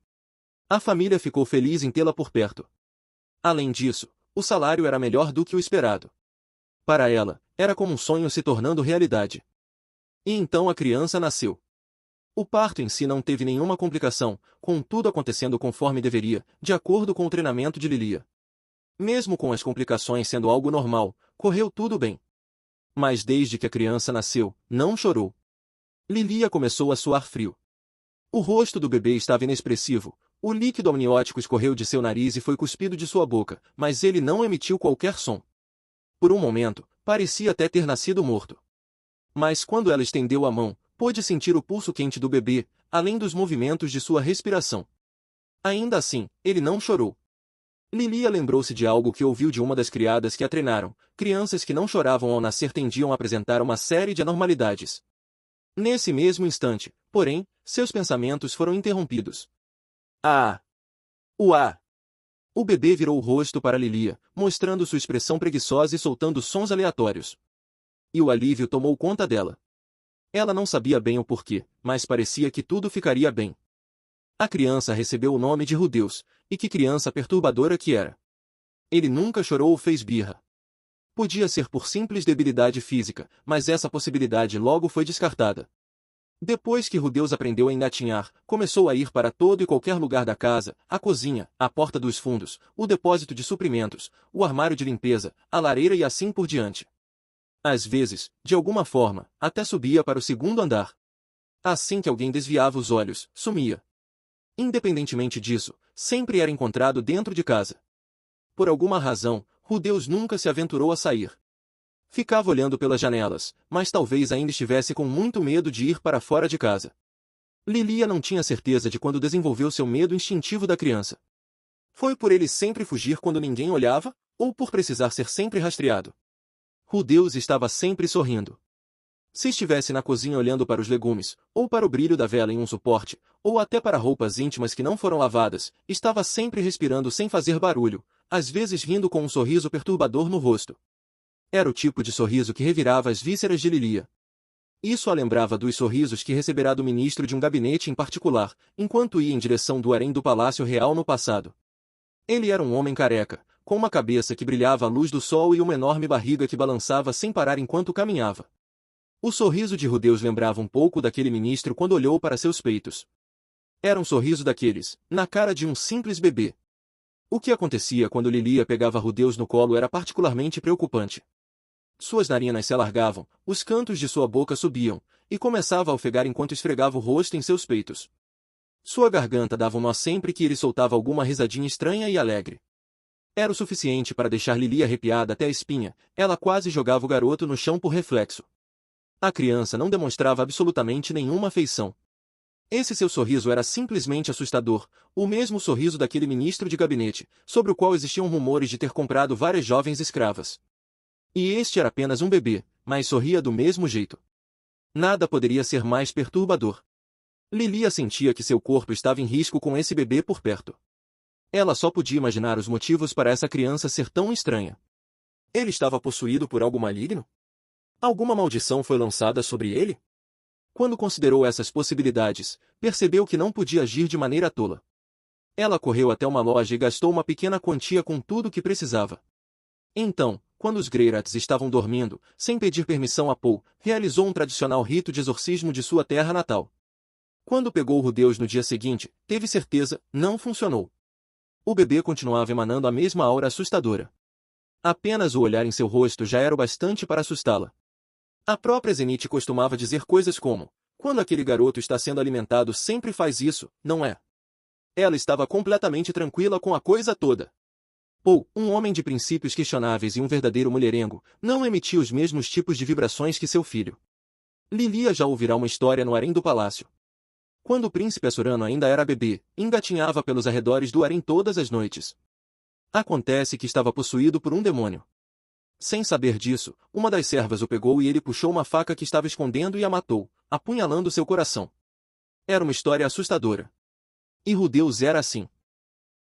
A família ficou feliz em tê-la por perto. Além disso, o salário era melhor do que o esperado. Para ela, era como um sonho se tornando realidade. E então a criança nasceu. O parto em si não teve nenhuma complicação, com tudo acontecendo conforme deveria, de acordo com o treinamento de Lilia. Mesmo com as complicações sendo algo normal, correu tudo bem. Mas desde que a criança nasceu, não chorou. Lilia começou a suar frio. O rosto do bebê estava inexpressivo, o líquido amniótico escorreu de seu nariz e foi cuspido de sua boca, mas ele não emitiu qualquer som. Por um momento, parecia até ter nascido morto. Mas quando ela estendeu a mão, pôde sentir o pulso quente do bebê, além dos movimentos de sua respiração. Ainda assim, ele não chorou. Lilia lembrou-se de algo que ouviu de uma das criadas que a treinaram: crianças que não choravam ao nascer tendiam a apresentar uma série de anormalidades. Nesse mesmo instante, porém, seus pensamentos foram interrompidos. Ah! Uá! O bebê virou o rosto para Lilia, mostrando sua expressão preguiçosa e soltando sons aleatórios. E o alívio tomou conta dela. Ela não sabia bem o porquê, mas parecia que tudo ficaria bem. A criança recebeu o nome de Rudeus, e que criança perturbadora que era. Ele nunca chorou ou fez birra. Podia ser por simples debilidade física, mas essa possibilidade logo foi descartada. Depois que Rudeus aprendeu a engatinhar, começou a ir para todo e qualquer lugar da casa: a cozinha, a porta dos fundos, o depósito de suprimentos, o armário de limpeza, a lareira e assim por diante. Às vezes, de alguma forma, até subia para o 2º andar. Assim que alguém desviava os olhos, sumia. Independentemente disso, sempre era encontrado dentro de casa. Por alguma razão, Rudeus nunca se aventurou a sair. Ficava olhando pelas janelas, mas talvez ainda estivesse com muito medo de ir para fora de casa. Lilia não tinha certeza de quando desenvolveu seu medo instintivo da criança. Foi por ele sempre fugir quando ninguém olhava, ou por precisar ser sempre rastreado? Rudeus estava sempre sorrindo. Se estivesse na cozinha olhando para os legumes, ou para o brilho da vela em um suporte, ou até para roupas íntimas que não foram lavadas, estava sempre respirando sem fazer barulho, às vezes rindo com um sorriso perturbador no rosto. Era o tipo de sorriso que revirava as vísceras de Lilia. Isso a lembrava dos sorrisos que receberá do ministro de um gabinete em particular, enquanto ia em direção do harém do Palácio Real no passado. Ele era um homem careca, com uma cabeça que brilhava à luz do sol e uma enorme barriga que balançava sem parar enquanto caminhava. O sorriso de Rudeus lembrava um pouco daquele ministro quando olhou para seus peitos. Era um sorriso daqueles, na cara de um simples bebê. O que acontecia quando Lilia pegava Rudeus no colo era particularmente preocupante. Suas narinas se alargavam, os cantos de sua boca subiam, e começava a ofegar enquanto esfregava o rosto em seus peitos. Sua garganta dava um nó sempre que ele soltava alguma risadinha estranha e alegre. Era o suficiente para deixar Lilia arrepiada até a espinha, ela quase jogava o garoto no chão por reflexo. A criança não demonstrava absolutamente nenhuma afeição. Esse seu sorriso era simplesmente assustador, o mesmo sorriso daquele ministro de gabinete, sobre o qual existiam rumores de ter comprado várias jovens escravas. E este era apenas um bebê, mas sorria do mesmo jeito. Nada poderia ser mais perturbador. Lilia sentia que seu corpo estava em risco com esse bebê por perto. Ela só podia imaginar os motivos para essa criança ser tão estranha. Ele estava possuído por algo maligno? Alguma maldição foi lançada sobre ele? Quando considerou essas possibilidades, percebeu que não podia agir de maneira tola. Ela correu até uma loja e gastou uma pequena quantia com tudo o que precisava. Então, quando os Greyrats estavam dormindo, sem pedir permissão a Paul, realizou um tradicional rito de exorcismo de sua terra natal. Quando pegou Rudeus no dia seguinte, teve certeza, não funcionou. O bebê continuava emanando a mesma aura assustadora. Apenas o olhar em seu rosto já era o bastante para assustá-la. A própria Zenith costumava dizer coisas como: quando aquele garoto está sendo alimentado sempre faz isso, não é? Ela estava completamente tranquila com a coisa toda. Paul, um homem de princípios questionáveis e um verdadeiro mulherengo, não emitia os mesmos tipos de vibrações que seu filho. Lilia já ouvirá uma história no harém do palácio. Quando o príncipe Assurano ainda era bebê, engatinhava pelos arredores do harém todas as noites. Acontece que estava possuído por um demônio. Sem saber disso, uma das servas o pegou e ele puxou uma faca que estava escondendo e a matou, apunhalando seu coração. Era uma história assustadora. E Rudeus era assim.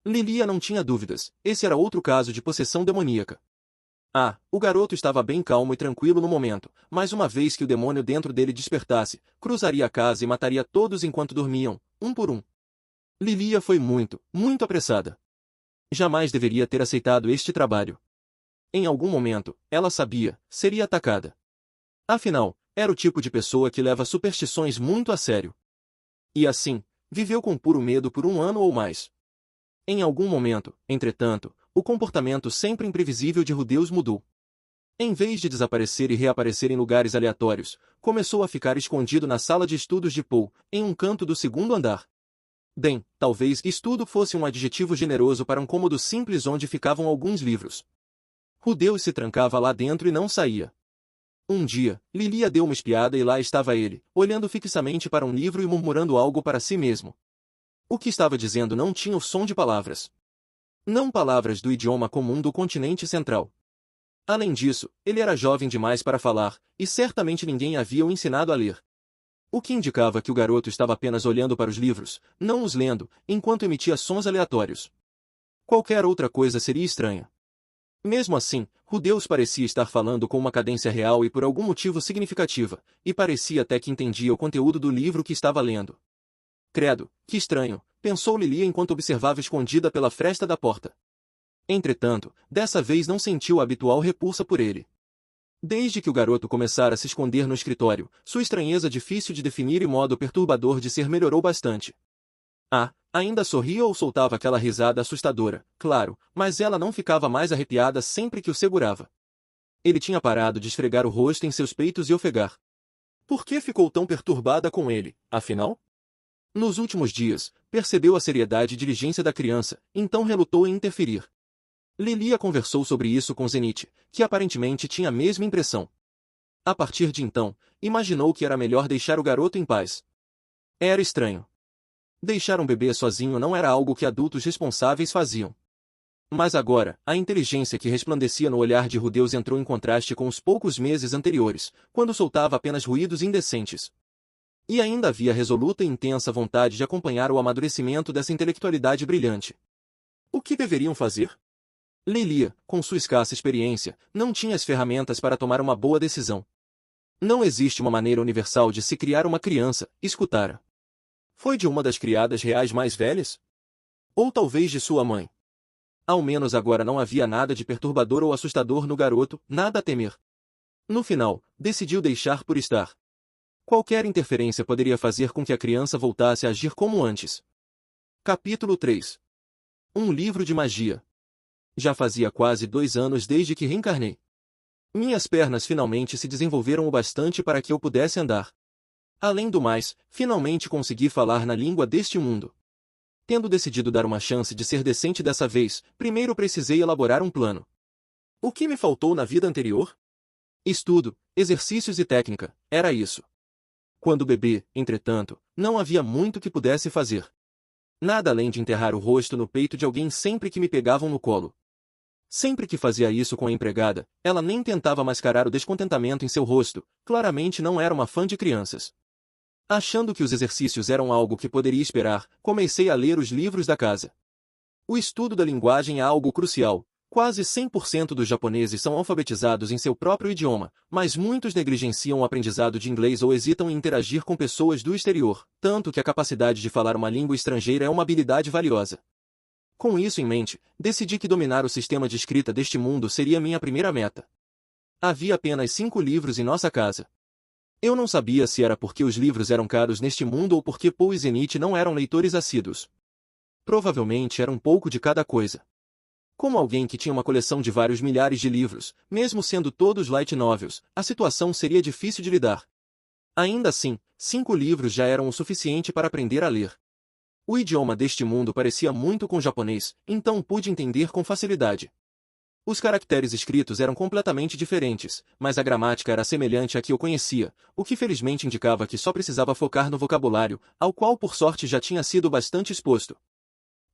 Lilia não tinha dúvidas, esse era outro caso de possessão demoníaca. O garoto estava bem calmo e tranquilo no momento, mas uma vez que o demônio dentro dele despertasse, cruzaria a casa e mataria todos enquanto dormiam, um por um. Lilia foi muito, muito apressada. Jamais deveria ter aceitado este trabalho. Em algum momento, ela sabia, seria atacada. Afinal, era o tipo de pessoa que leva superstições muito a sério. E assim, viveu com puro medo por um ano ou mais. Em algum momento, entretanto, o comportamento sempre imprevisível de Rudeus mudou. Em vez de desaparecer e reaparecer em lugares aleatórios, começou a ficar escondido na sala de estudos de Paul, em um canto do segundo andar. Bem, talvez estudo fosse um adjetivo generoso para um cômodo simples onde ficavam alguns livros. Rudeus se trancava lá dentro e não saía. Um dia, Lilia deu uma espiada e lá estava ele, olhando fixamente para um livro e murmurando algo para si mesmo. O que estava dizendo não tinha o som de palavras. Não palavras do idioma comum do continente central. Além disso, ele era jovem demais para falar, e certamente ninguém havia o ensinado a ler. O que indicava que o garoto estava apenas olhando para os livros, não os lendo, enquanto emitia sons aleatórios. Qualquer outra coisa seria estranha. Mesmo assim, Rudeus parecia estar falando com uma cadência real e por algum motivo significativa, e parecia até que entendia o conteúdo do livro que estava lendo. Credo, que estranho, pensou Lilia enquanto observava escondida pela fresta da porta. Entretanto, dessa vez não sentiu a habitual repulsa por ele. Desde que o garoto começara a se esconder no escritório, sua estranheza difícil de definir e modo perturbador de ser melhorou bastante. Ainda sorria ou soltava aquela risada assustadora, claro, mas ela não ficava mais arrepiada sempre que o segurava. Ele tinha parado de esfregar o rosto em seus peitos e ofegar. Por que ficou tão perturbada com ele, afinal? Nos últimos dias, percebeu a seriedade e diligência da criança, então relutou em interferir. Lilia conversou sobre isso com Zenith, que aparentemente tinha a mesma impressão. A partir de então, imaginou que era melhor deixar o garoto em paz. Era estranho. Deixar um bebê sozinho não era algo que adultos responsáveis faziam. Mas agora, a inteligência que resplandecia no olhar de Rudeus entrou em contraste com os poucos meses anteriores, quando soltava apenas ruídos indecentes. E ainda havia resoluta e intensa vontade de acompanhar o amadurecimento dessa intelectualidade brilhante. O que deveriam fazer? Lilia, com sua escassa experiência, não tinha as ferramentas para tomar uma boa decisão. Não existe uma maneira universal de se criar uma criança, escutara. Foi de uma das criadas reais mais velhas? Ou talvez de sua mãe? Ao menos agora não havia nada de perturbador ou assustador no garoto, nada a temer. No final, decidiu deixar por estar. Qualquer interferência poderia fazer com que a criança voltasse a agir como antes. Capítulo 3. Um livro de magia. Já fazia quase 2 anos desde que reencarnei. Minhas pernas finalmente se desenvolveram o bastante para que eu pudesse andar. Além do mais, finalmente consegui falar na língua deste mundo. Tendo decidido dar uma chance de ser decente dessa vez, primeiro precisei elaborar um plano. O que me faltou na vida anterior? Estudo, exercícios e técnica, era isso. Quando bebê, entretanto, não havia muito que pudesse fazer. Nada além de enterrar o rosto no peito de alguém sempre que me pegavam no colo. Sempre que fazia isso com a empregada, ela nem tentava mascarar o descontentamento em seu rosto, claramente não era uma fã de crianças. Achando que os exercícios eram algo que poderia esperar, comecei a ler os livros da casa. O estudo da linguagem é algo crucial. Quase 100% dos japoneses são alfabetizados em seu próprio idioma, mas muitos negligenciam o aprendizado de inglês ou hesitam em interagir com pessoas do exterior, tanto que a capacidade de falar uma língua estrangeira é uma habilidade valiosa. Com isso em mente, decidi que dominar o sistema de escrita deste mundo seria minha primeira meta. Havia apenas 5 livros em nossa casa. Eu não sabia se era porque os livros eram caros neste mundo ou porque Poe e Zenith não eram leitores assíduos. Provavelmente era um pouco de cada coisa. Como alguém que tinha uma coleção de vários milhares de livros, mesmo sendo todos light novels, a situação seria difícil de lidar. Ainda assim, 5 livros já eram o suficiente para aprender a ler. O idioma deste mundo parecia muito com o japonês, então pude entender com facilidade. Os caracteres escritos eram completamente diferentes, mas a gramática era semelhante à que eu conhecia, o que felizmente indicava que só precisava focar no vocabulário, ao qual por sorte já tinha sido bastante exposto.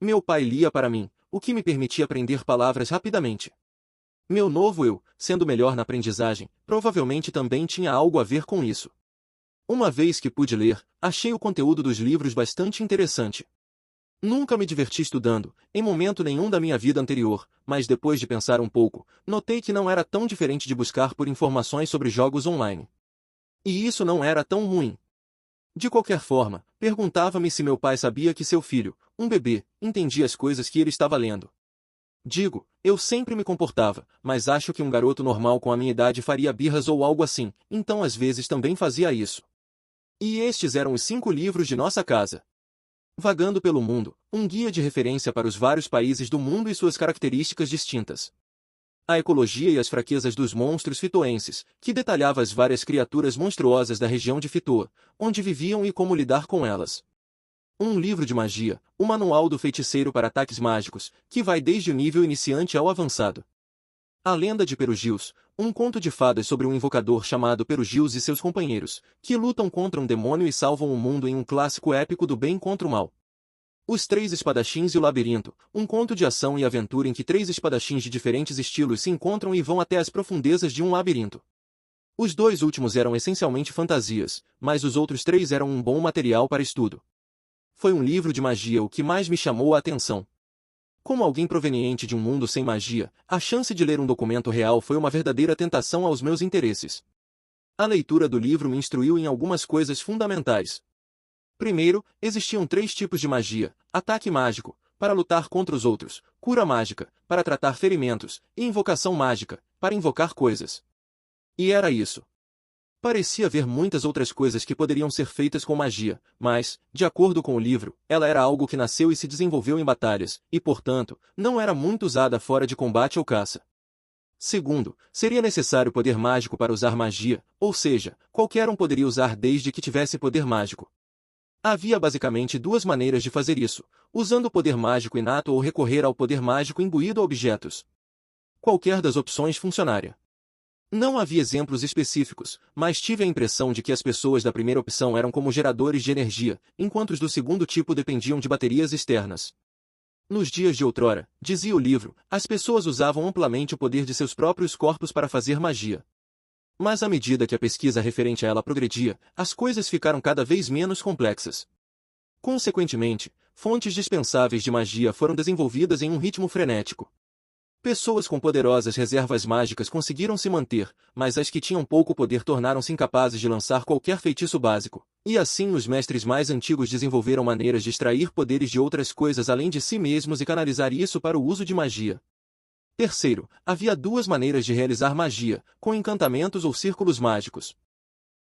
Meu pai lia para mim, o que me permitia aprender palavras rapidamente. Meu novo eu, sendo melhor na aprendizagem, provavelmente também tinha algo a ver com isso. Uma vez que pude ler, achei o conteúdo dos livros bastante interessante. Nunca me diverti estudando, em momento nenhum da minha vida anterior, mas depois de pensar um pouco, notei que não era tão diferente de buscar por informações sobre jogos online. E isso não era tão ruim. De qualquer forma, perguntava-me se meu pai sabia que seu filho, um bebê, entendia as coisas que ele estava lendo. Digo, eu sempre me comportava, mas acho que um garoto normal com a minha idade faria birras ou algo assim, então às vezes também fazia isso. E estes eram os 5 livros de nossa casa. Vagando pelo Mundo, um guia de referência para os vários países do mundo e suas características distintas. A ecologia e as fraquezas dos monstros fitoenses, que detalhava as várias criaturas monstruosas da região de Fitoa, onde viviam e como lidar com elas. Um livro de magia, o manual do feiticeiro para ataques mágicos, que vai desde o nível iniciante ao avançado. A lenda de Perugius, um conto de fadas sobre um invocador chamado Perugius e seus companheiros, que lutam contra um demônio e salvam o mundo em um clássico épico do bem contra o mal. Os 3 espadachins e o labirinto, um conto de ação e aventura em que 3 espadachins de diferentes estilos se encontram e vão até as profundezas de um labirinto. Os 2 últimos eram essencialmente fantasias, mas os outros 3 eram um bom material para estudo. Foi um livro de magia o que mais me chamou a atenção. Como alguém proveniente de um mundo sem magia, a chance de ler um documento real foi uma verdadeira tentação aos meus interesses. A leitura do livro me instruiu em algumas coisas fundamentais. Primeiro, existiam 3 tipos de magia: ataque mágico, para lutar contra os outros, cura mágica, para tratar ferimentos, e invocação mágica, para invocar coisas. E era isso. Parecia haver muitas outras coisas que poderiam ser feitas com magia, mas, de acordo com o livro, ela era algo que nasceu e se desenvolveu em batalhas, e portanto, não era muito usada fora de combate ou caça. Segundo, seria necessário poder mágico para usar magia, ou seja, qualquer um poderia usar desde que tivesse poder mágico. Havia basicamente 2 maneiras de fazer isso, usando o poder mágico inato ou recorrer ao poder mágico imbuído a objetos. Qualquer das opções funcionaria. Não havia exemplos específicos, mas tive a impressão de que as pessoas da primeira opção eram como geradores de energia, enquanto os do segundo tipo dependiam de baterias externas. Nos dias de outrora, dizia o livro, as pessoas usavam amplamente o poder de seus próprios corpos para fazer magia. Mas à medida que a pesquisa referente a ela progredia, as coisas ficaram cada vez menos complexas. Consequentemente, fontes dispensáveis de magia foram desenvolvidas em um ritmo frenético. Pessoas com poderosas reservas mágicas conseguiram se manter, mas as que tinham pouco poder tornaram-se incapazes de lançar qualquer feitiço básico, e assim os mestres mais antigos desenvolveram maneiras de extrair poderes de outras coisas além de si mesmos e canalizar isso para o uso de magia. Terceiro, havia 2 maneiras de realizar magia, com encantamentos ou círculos mágicos.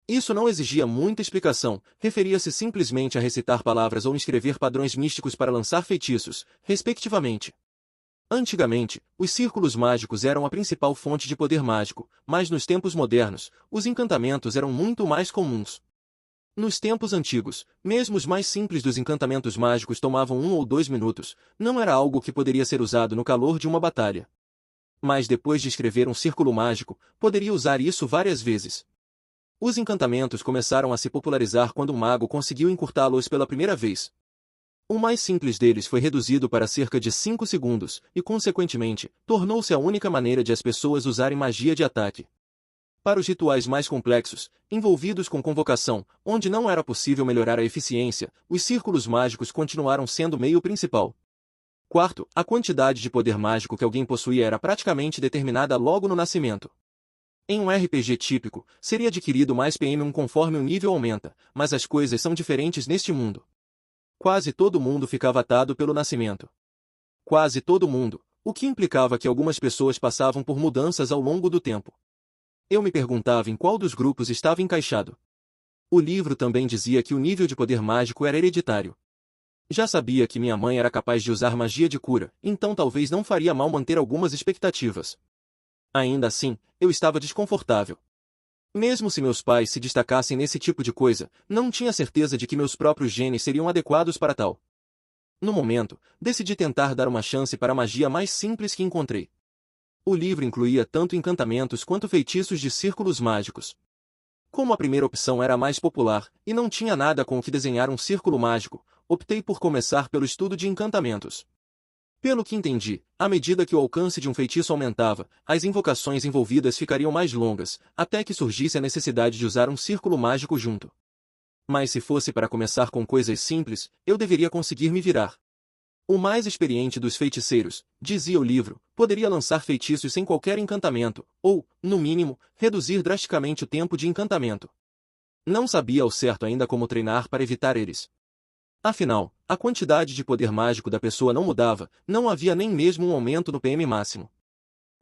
Isso não exigia muita explicação, referia-se simplesmente a recitar palavras ou escrever padrões místicos para lançar feitiços, respectivamente. Antigamente, os círculos mágicos eram a principal fonte de poder mágico, mas nos tempos modernos, os encantamentos eram muito mais comuns. Nos tempos antigos, mesmo os mais simples dos encantamentos mágicos tomavam 1 ou 2 minutos, não era algo que poderia ser usado no calor de uma batalha. Mas depois de escrever um círculo mágico, poderia usar isso várias vezes. Os encantamentos começaram a se popularizar quando um mago conseguiu encurtá-los pela primeira vez. O mais simples deles foi reduzido para cerca de 5 segundos, e consequentemente, tornou-se a única maneira de as pessoas usarem magia de ataque. Para os rituais mais complexos, envolvidos com convocação, onde não era possível melhorar a eficiência, os círculos mágicos continuaram sendo o meio principal. Quarto, a quantidade de poder mágico que alguém possuía era praticamente determinada logo no nascimento. Em um RPG típico, seria adquirido mais PM1 conforme o nível aumenta, mas as coisas são diferentes neste mundo. Quase todo mundo ficava atado pelo nascimento. Quase todo mundo, o que implicava que algumas pessoas passavam por mudanças ao longo do tempo. Eu me perguntava em qual dos grupos estava encaixado. O livro também dizia que o nível de poder mágico era hereditário. Já sabia que minha mãe era capaz de usar magia de cura, então talvez não faria mal manter algumas expectativas. Ainda assim, eu estava desconfortável. Mesmo se meus pais se destacassem nesse tipo de coisa, não tinha certeza de que meus próprios genes seriam adequados para tal. No momento, decidi tentar dar uma chance para a magia mais simples que encontrei. O livro incluía tanto encantamentos quanto feitiços de círculos mágicos. Como a primeira opção era a mais popular, e não tinha nada com o que desenhar um círculo mágico, optei por começar pelo estudo de encantamentos. Pelo que entendi, à medida que o alcance de um feitiço aumentava, as invocações envolvidas ficariam mais longas, até que surgisse a necessidade de usar um círculo mágico junto. Mas se fosse para começar com coisas simples, eu deveria conseguir me virar. O mais experiente dos feiticeiros, dizia o livro, poderia lançar feitiços sem qualquer encantamento, ou, no mínimo, reduzir drasticamente o tempo de encantamento. Não sabia ao certo ainda como treinar para evitar eles. Afinal, a quantidade de poder mágico da pessoa não mudava, não havia nem mesmo um aumento no PM máximo.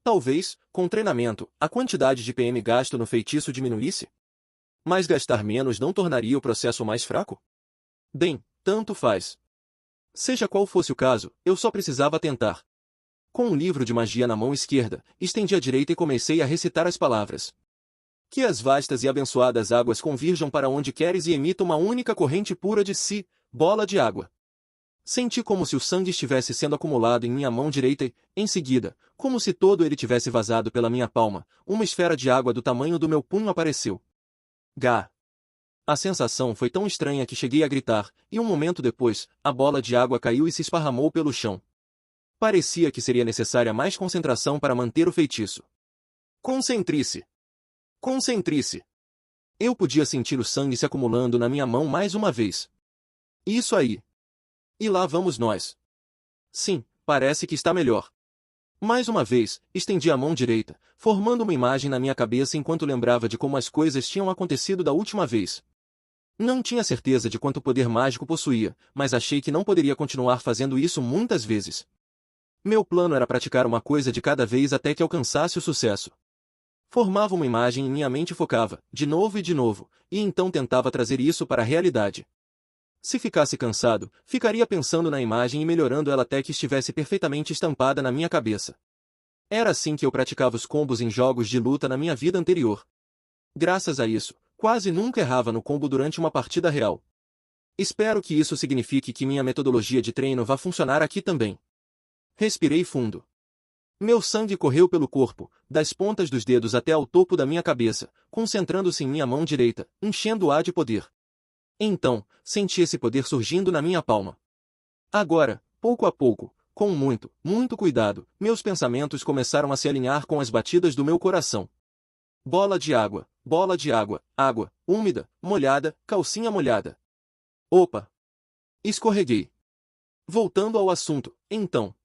Talvez, com treinamento, a quantidade de PM gasto no feitiço diminuísse? Mas gastar menos não tornaria o processo mais fraco? Bem, tanto faz. Seja qual fosse o caso, eu só precisava tentar. Com um livro de magia na mão esquerda, estendi a direita e comecei a recitar as palavras. Que as vastas e abençoadas águas convirjam para onde queres e emitam uma única corrente pura de si, bola de água. Senti como se o sangue estivesse sendo acumulado em minha mão direita e, em seguida, como se todo ele tivesse vazado pela minha palma, uma esfera de água do tamanho do meu punho apareceu. Gá! A sensação foi tão estranha que cheguei a gritar, e um momento depois, a bola de água caiu e se esparramou pelo chão. Parecia que seria necessária mais concentração para manter o feitiço. Concentre-se! Concentre-se! Eu podia sentir o sangue se acumulando na minha mão mais uma vez. Isso aí! E lá vamos nós. Sim, parece que está melhor. Mais uma vez, estendi a mão direita, formando uma imagem na minha cabeça enquanto lembrava de como as coisas tinham acontecido da última vez. Não tinha certeza de quanto poder mágico possuía, mas achei que não poderia continuar fazendo isso muitas vezes. Meu plano era praticar uma coisa de cada vez até que alcançasse o sucesso. Formava uma imagem e minha mente focava, de novo, e então tentava trazer isso para a realidade. Se ficasse cansado, ficaria pensando na imagem e melhorando ela até que estivesse perfeitamente estampada na minha cabeça. Era assim que eu praticava os combos em jogos de luta na minha vida anterior. Graças a isso, quase nunca errava no combo durante uma partida real. Espero que isso signifique que minha metodologia de treino vá funcionar aqui também. Respirei fundo. Meu sangue correu pelo corpo, das pontas dos dedos até ao topo da minha cabeça, concentrando-se em minha mão direita, enchendo-a de poder. Então, senti esse poder surgindo na minha palma. Agora, pouco a pouco, com muito, muito cuidado, meus pensamentos começaram a se alinhar com as batidas do meu coração. Bola de água, água, úmida, molhada, calcinha molhada. Opa! Escorreguei. Voltando ao assunto, então.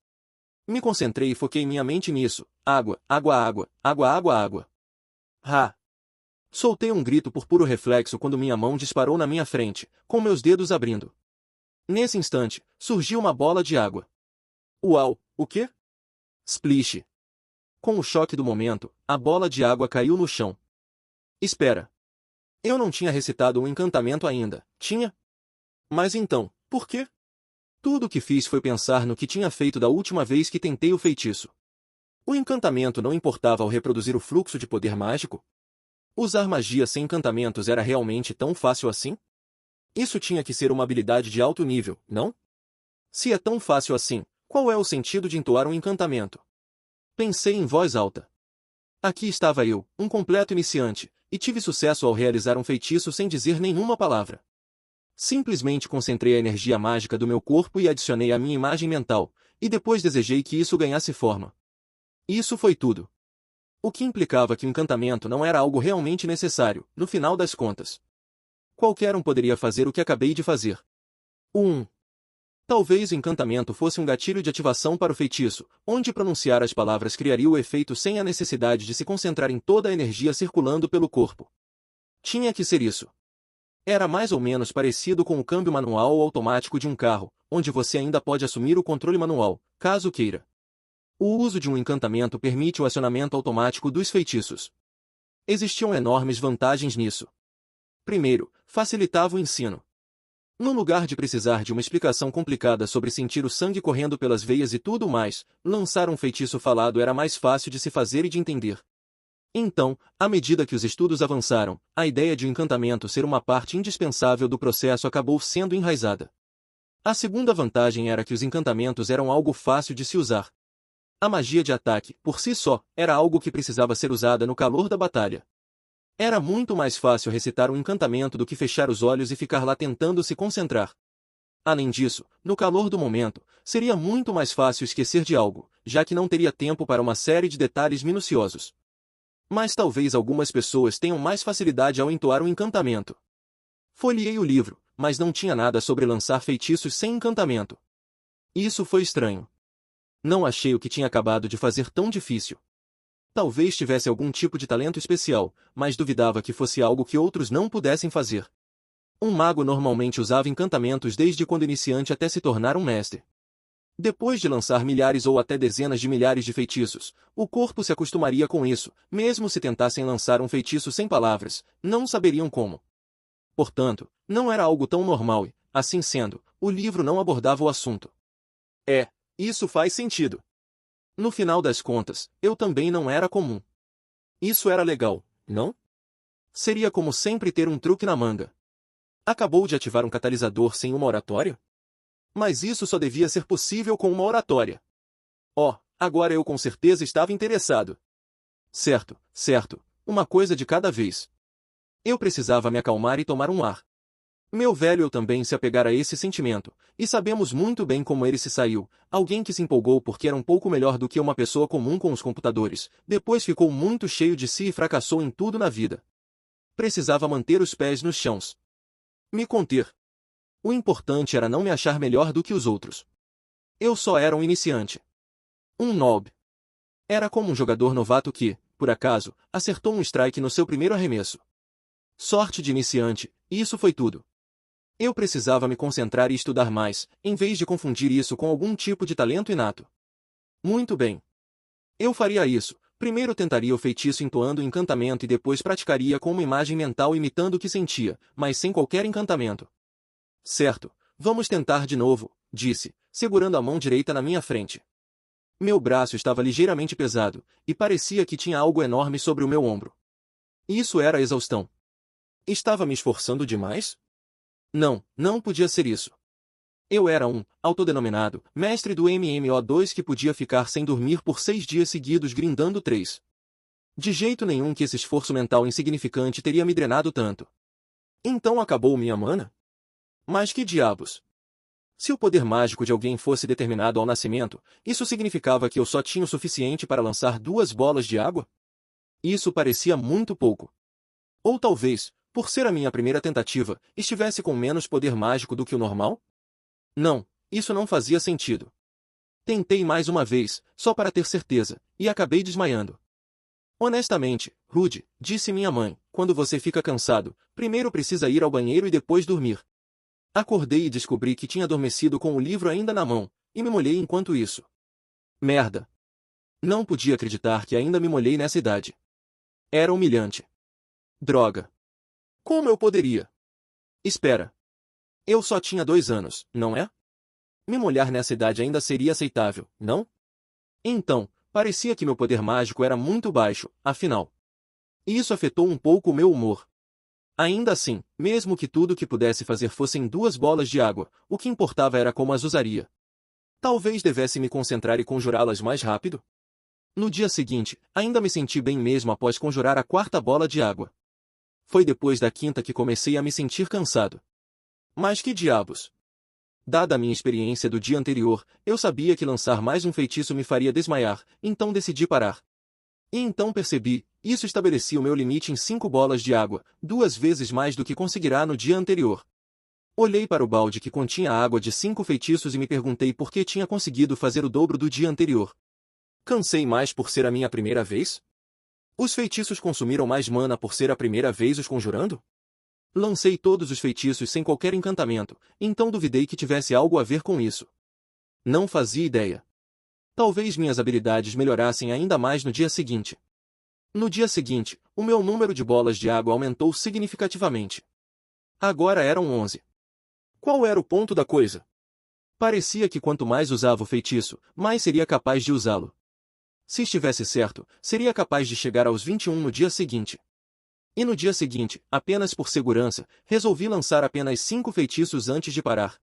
Me concentrei e foquei minha mente nisso. Água, água, água, água, água, água. Ha! Soltei um grito por puro reflexo quando minha mão disparou na minha frente, com meus dedos abrindo. Nesse instante, surgiu uma bola de água. Uau, o quê? Splish! Com o choque do momento, a bola de água caiu no chão. Espera! Eu não tinha recitado um encantamento ainda, tinha? Mas então, por quê? Tudo o que fiz foi pensar no que tinha feito da última vez que tentei o feitiço. O encantamento não importava ao reproduzir o fluxo de poder mágico? Usar magia sem encantamentos era realmente tão fácil assim? Isso tinha que ser uma habilidade de alto nível, não? Se é tão fácil assim, qual é o sentido de entoar um encantamento? Pensei em voz alta. Aqui estava eu, um completo iniciante, e tive sucesso ao realizar um feitiço sem dizer nenhuma palavra. Simplesmente concentrei a energia mágica do meu corpo e adicionei à minha imagem mental, e depois desejei que isso ganhasse forma. Isso foi tudo. O que implicava que o encantamento não era algo realmente necessário, no final das contas. Qualquer um poderia fazer o que acabei de fazer. 1. Talvez o encantamento fosse um gatilho de ativação para o feitiço, onde pronunciar as palavras criaria o efeito sem a necessidade de se concentrar em toda a energia circulando pelo corpo. Tinha que ser isso. Era mais ou menos parecido com o câmbio manual ou automático de um carro, onde você ainda pode assumir o controle manual, caso queira. O uso de um encantamento permite o acionamento automático dos feitiços. Existiam enormes vantagens nisso. Primeiro, facilitava o ensino. No lugar de precisar de uma explicação complicada sobre sentir o sangue correndo pelas veias e tudo mais, lançar um feitiço falado era mais fácil de se fazer e de entender. Então, à medida que os estudos avançaram, a ideia de um encantamento ser uma parte indispensável do processo acabou sendo enraizada. A segunda vantagem era que os encantamentos eram algo fácil de se usar. A magia de ataque, por si só, era algo que precisava ser usada no calor da batalha. Era muito mais fácil recitar um encantamento do que fechar os olhos e ficar lá tentando se concentrar. Além disso, no calor do momento, seria muito mais fácil esquecer de algo, já que não teria tempo para uma série de detalhes minuciosos. Mas talvez algumas pessoas tenham mais facilidade ao entoar um encantamento. Folheei o livro, mas não tinha nada sobre lançar feitiços sem encantamento. Isso foi estranho. Não achei o que tinha acabado de fazer tão difícil. Talvez tivesse algum tipo de talento especial, mas duvidava que fosse algo que outros não pudessem fazer. Um mago normalmente usava encantamentos desde quando iniciante até se tornar um mestre. Depois de lançar milhares ou até dezenas de milhares de feitiços, o corpo se acostumaria com isso, mesmo se tentassem lançar um feitiço sem palavras, não saberiam como. Portanto, não era algo tão normal e, assim sendo, o livro não abordava o assunto. Isso faz sentido. No final das contas, eu também não era comum. Isso era legal, não? Seria como sempre ter um truque na manga. Acabou de ativar um catalisador sem uma oratória? Mas isso só devia ser possível com uma oratória. Agora eu com certeza estava interessado. Certo, certo, uma coisa de cada vez. Eu precisava me acalmar e tomar um ar. Meu velho eu também se apegar a esse sentimento, e sabemos muito bem como ele se saiu, alguém que se empolgou porque era um pouco melhor do que uma pessoa comum com os computadores, depois ficou muito cheio de si e fracassou em tudo na vida. Precisava manter os pés nos chãos. Me conter. O importante era não me achar melhor do que os outros. Eu só era um iniciante. Um noob. Era como um jogador novato que, por acaso, acertou um strike no seu primeiro arremesso. Sorte de iniciante, e isso foi tudo. Eu precisava me concentrar e estudar mais, em vez de confundir isso com algum tipo de talento inato. Muito bem. Eu faria isso. Primeiro tentaria o feitiço entoando o encantamento e depois praticaria com uma imagem mental imitando o que sentia, mas sem qualquer encantamento. Certo, vamos tentar de novo, disse, segurando a mão direita na minha frente. Meu braço estava ligeiramente pesado, e parecia que tinha algo enorme sobre o meu ombro. Isso era exaustão. Estava me esforçando demais? Não, não podia ser isso. Eu era um, autodenominado, mestre do MMO2 que podia ficar sem dormir por 6 dias seguidos grindando 3. De jeito nenhum que esse esforço mental insignificante teria me drenado tanto. Então acabou minha mana? Mas que diabos? Se o poder mágico de alguém fosse determinado ao nascimento, isso significava que eu só tinha o suficiente para lançar 2 bolas de água? Isso parecia muito pouco. Ou talvez, por ser a minha primeira tentativa, estivesse com menos poder mágico do que o normal? Não, isso não fazia sentido. Tentei mais uma vez, só para ter certeza, e acabei desmaiando. Honestamente, Rude, disse minha mãe, quando você fica cansado, primeiro precisa ir ao banheiro e depois dormir. Acordei e descobri que tinha adormecido com o livro ainda na mão, e me molhei enquanto isso. Merda! Não podia acreditar que ainda me molhei nessa idade. Era humilhante. Droga! Como eu poderia? Espera. Eu só tinha 2 anos, não é? Me molhar nessa idade ainda seria aceitável, não? Então, parecia que meu poder mágico era muito baixo, afinal. E isso afetou um pouco o meu humor. Ainda assim, mesmo que tudo o que pudesse fazer fossem 2 bolas de água, o que importava era como as usaria. Talvez devesse me concentrar e conjurá-las mais rápido? No dia seguinte, ainda me senti bem mesmo após conjurar a 4ª bola de água. Foi depois da 5ª que comecei a me sentir cansado. Mas que diabos! Dada a minha experiência do dia anterior, eu sabia que lançar mais um feitiço me faria desmaiar, então decidi parar. E então percebi, isso estabelecia o meu limite em 5 bolas de água, 2 vezes mais do que conseguirá no dia anterior. Olhei para o balde que continha a água de 5 feitiços e me perguntei por que tinha conseguido fazer o dobro do dia anterior. Cansei mais por ser a minha primeira vez? Os feitiços consumiram mais mana por ser a primeira vez os conjurando? Lancei todos os feitiços sem qualquer encantamento, então duvidei que tivesse algo a ver com isso. Não fazia ideia. Talvez minhas habilidades melhorassem ainda mais no dia seguinte. No dia seguinte, o meu número de bolas de água aumentou significativamente. Agora eram 11. Qual era o ponto da coisa? Parecia que quanto mais usava o feitiço, mais seria capaz de usá-lo. Se estivesse certo, seria capaz de chegar aos 21 no dia seguinte. E no dia seguinte, apenas por segurança, resolvi lançar apenas 5 feitiços antes de parar.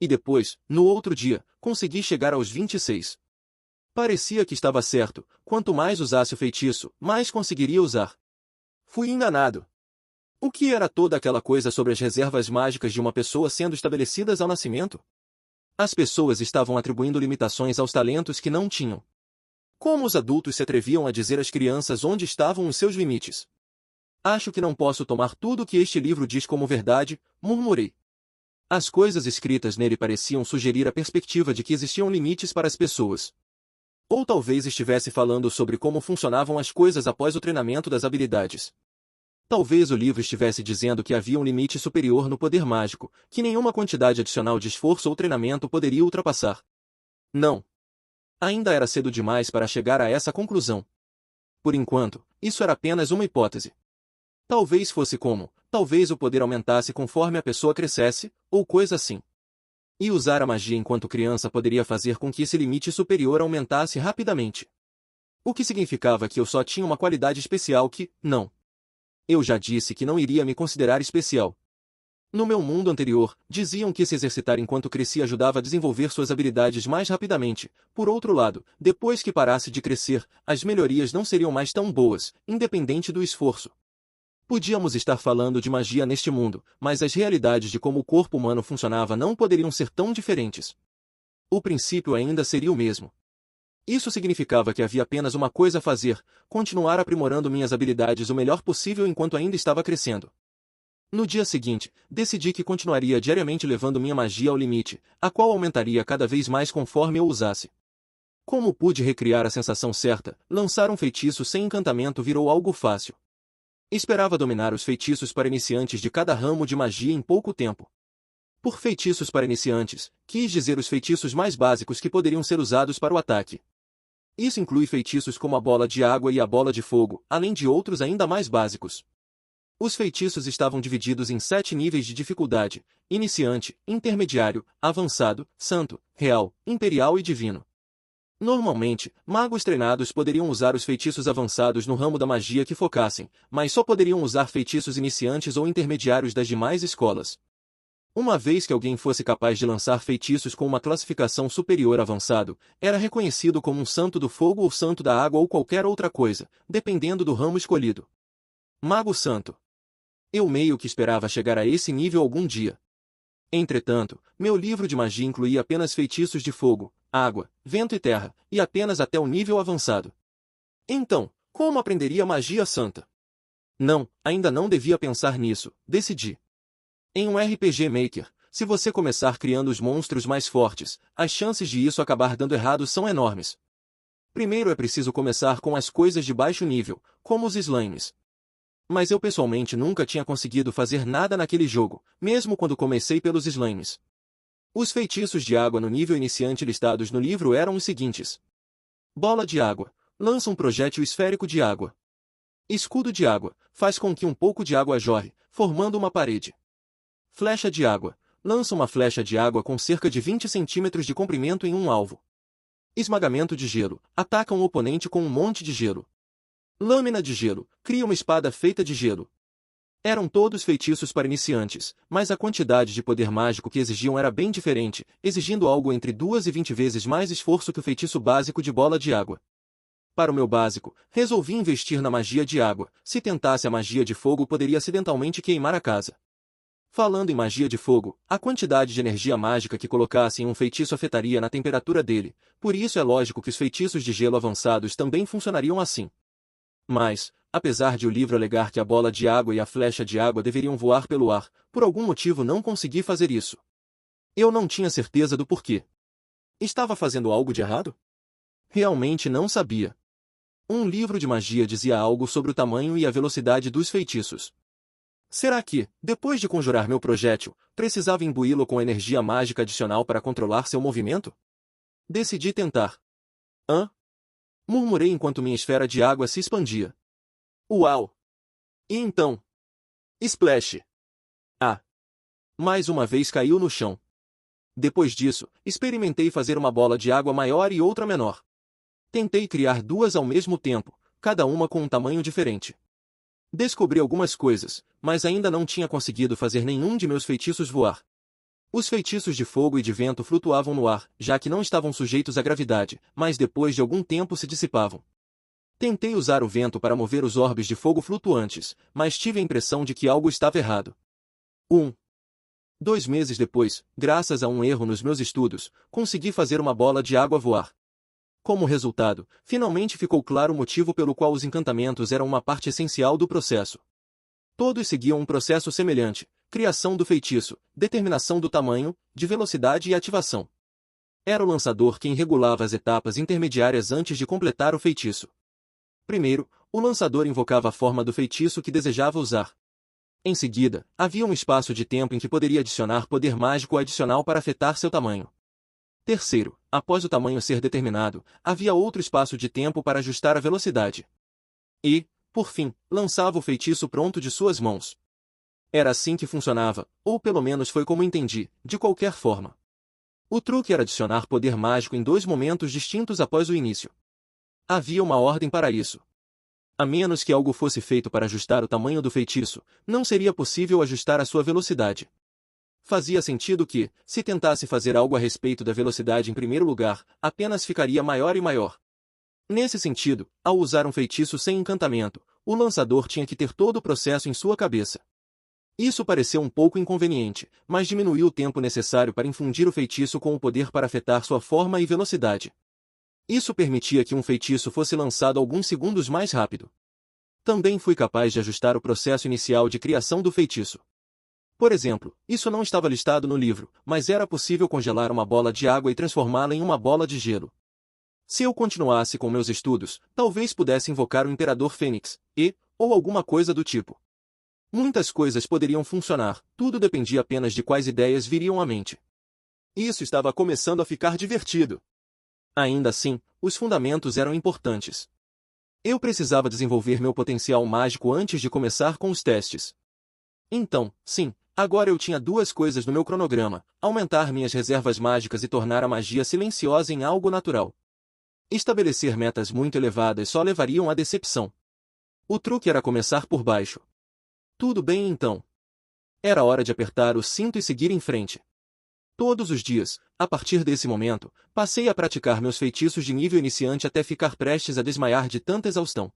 E depois, no outro dia, consegui chegar aos 26. Parecia que estava certo, quanto mais usasse o feitiço, mais conseguiria usar. Fui enganado. O que era toda aquela coisa sobre as reservas mágicas de uma pessoa sendo estabelecidas ao nascimento? As pessoas estavam atribuindo limitações aos talentos que não tinham. Como os adultos se atreviam a dizer às crianças onde estavam os seus limites? Acho que não posso tomar tudo o que este livro diz como verdade, murmurei. As coisas escritas nele pareciam sugerir a perspectiva de que existiam limites para as pessoas. Ou talvez estivesse falando sobre como funcionavam as coisas após o treinamento das habilidades. Talvez o livro estivesse dizendo que havia um limite superior no poder mágico, que nenhuma quantidade adicional de esforço ou treinamento poderia ultrapassar. Não. Ainda era cedo demais para chegar a essa conclusão. Por enquanto, isso era apenas uma hipótese. Talvez fosse como, talvez o poder aumentasse conforme a pessoa crescesse, ou coisa assim. E usar a magia enquanto criança poderia fazer com que esse limite superior aumentasse rapidamente. O que significava que eu só tinha uma qualidade especial que, não. Eu já disse que não iria me considerar especial. No meu mundo anterior, diziam que se exercitar enquanto crescia ajudava a desenvolver suas habilidades mais rapidamente. Por outro lado, depois que parasse de crescer, as melhorias não seriam mais tão boas, independente do esforço. Podíamos estar falando de magia neste mundo, mas as realidades de como o corpo humano funcionava não poderiam ser tão diferentes. O princípio ainda seria o mesmo. Isso significava que havia apenas uma coisa a fazer, continuar aprimorando minhas habilidades o melhor possível enquanto ainda estava crescendo. No dia seguinte, decidi que continuaria diariamente levando minha magia ao limite, a qual aumentaria cada vez mais conforme eu usasse. Como pude recriar a sensação certa, lançar um feitiço sem encantamento virou algo fácil. Esperava dominar os feitiços para iniciantes de cada ramo de magia em pouco tempo. Por feitiços para iniciantes, quis dizer os feitiços mais básicos que poderiam ser usados para o ataque. Isso inclui feitiços como a bola de água e a bola de fogo, além de outros ainda mais básicos. Os feitiços estavam divididos em 7 níveis de dificuldade: iniciante, intermediário, avançado, santo, real, imperial e divino. Normalmente, magos treinados poderiam usar os feitiços avançados no ramo da magia que focassem, mas só poderiam usar feitiços iniciantes ou intermediários das demais escolas. Uma vez que alguém fosse capaz de lançar feitiços com uma classificação superior avançado, era reconhecido como um santo do fogo ou santo da água ou qualquer outra coisa, dependendo do ramo escolhido. Mago Santo. Eu meio que esperava chegar a esse nível algum dia. Entretanto, meu livro de magia incluía apenas feitiços de fogo, água, vento e terra, e apenas até o nível avançado. Então, como aprenderia magia santa? Não, ainda não devia pensar nisso, decidi. Em um RPG Maker, se você começar criando os monstros mais fortes, as chances de isso acabar dando errado são enormes. Primeiro é preciso começar com as coisas de baixo nível, como os slimes. Mas eu pessoalmente nunca tinha conseguido fazer nada naquele jogo, mesmo quando comecei pelos slimes. Os feitiços de água no nível iniciante listados no livro eram os seguintes. Bola de água. Lança um projétil esférico de água. Escudo de água, faz com que um pouco de água jorre, formando uma parede. Flecha de água, lança uma flecha de água com cerca de 20 centímetros de comprimento em um alvo. Esmagamento de gelo, ataca um oponente com um monte de gelo. Lâmina de gelo, cria uma espada feita de gelo. Eram todos feitiços para iniciantes, mas a quantidade de poder mágico que exigiam era bem diferente, exigindo algo entre 2 e 20 vezes mais esforço que o feitiço básico de bola de água. Para o meu básico, resolvi investir na magia de água. Se tentasse a magia de fogo, poderia acidentalmente queimar a casa. Falando em magia de fogo, a quantidade de energia mágica que colocasse em um feitiço afetaria na temperatura dele, por isso é lógico que os feitiços de gelo avançados também funcionariam assim. Mas, apesar de o livro alegar que a bola de água e a flecha de água deveriam voar pelo ar, por algum motivo não consegui fazer isso. Eu não tinha certeza do porquê. Estava fazendo algo de errado? Realmente não sabia. Um livro de magia dizia algo sobre o tamanho e a velocidade dos feitiços. Será que, depois de conjurar meu projétil, precisava imbuí-lo com energia mágica adicional para controlar seu movimento? Decidi tentar. Hã? Murmurei enquanto minha esfera de água se expandia. Uau! E então? Splash! Ah! Mais uma vez caiu no chão. Depois disso, experimentei fazer uma bola de água maior e outra menor. Tentei criar duas ao mesmo tempo, cada uma com um tamanho diferente. Descobri algumas coisas, mas ainda não tinha conseguido fazer nenhum de meus feitiços voar. Os feitiços de fogo e de vento flutuavam no ar, já que não estavam sujeitos à gravidade, mas depois de algum tempo se dissipavam. Tentei usar o vento para mover os orbes de fogo flutuantes, mas tive a impressão de que algo estava errado. 2 meses depois, graças a um erro nos meus estudos, consegui fazer uma bola de água voar. Como resultado, finalmente ficou claro o motivo pelo qual os encantamentos eram uma parte essencial do processo. Todos seguiam um processo semelhante: criação do feitiço, determinação do tamanho, de velocidade e ativação. Era o lançador quem regulava as etapas intermediárias antes de completar o feitiço. Primeiro, o lançador invocava a forma do feitiço que desejava usar. Em seguida, havia um espaço de tempo em que poderia adicionar poder mágico adicional para afetar seu tamanho. Terceiro, após o tamanho ser determinado, havia outro espaço de tempo para ajustar a velocidade. E, por fim, lançava o feitiço pronto de suas mãos. Era assim que funcionava, ou pelo menos foi como entendi, de qualquer forma. O truque era adicionar poder mágico em 2 momentos distintos após o início. Havia uma ordem para isso. A menos que algo fosse feito para ajustar o tamanho do feitiço, não seria possível ajustar a sua velocidade. Fazia sentido que, se tentasse fazer algo a respeito da velocidade em primeiro lugar, apenas ficaria maior e maior. Nesse sentido, ao usar um feitiço sem encantamento, o lançador tinha que ter todo o processo em sua cabeça. Isso pareceu um pouco inconveniente, mas diminuiu o tempo necessário para infundir o feitiço com o poder para afetar sua forma e velocidade. Isso permitia que um feitiço fosse lançado alguns segundos mais rápido. Também fui capaz de ajustar o processo inicial de criação do feitiço. Por exemplo, isso não estava listado no livro, mas era possível congelar uma bola de água e transformá-la em uma bola de gelo. Se eu continuasse com meus estudos, talvez pudesse invocar o Imperador Fênix, ou alguma coisa do tipo. Muitas coisas poderiam funcionar, tudo dependia apenas de quais ideias viriam à mente. Isso estava começando a ficar divertido. Ainda assim, os fundamentos eram importantes. Eu precisava desenvolver meu potencial mágico antes de começar com os testes. Então, sim, agora eu tinha 2 coisas no meu cronograma: aumentar minhas reservas mágicas e tornar a magia silenciosa em algo natural. Estabelecer metas muito elevadas só levariam à decepção. O truque era começar por baixo. Tudo bem então. Era hora de apertar o cinto e seguir em frente. Todos os dias, a partir desse momento, passei a praticar meus feitiços de nível iniciante até ficar prestes a desmaiar de tanta exaustão.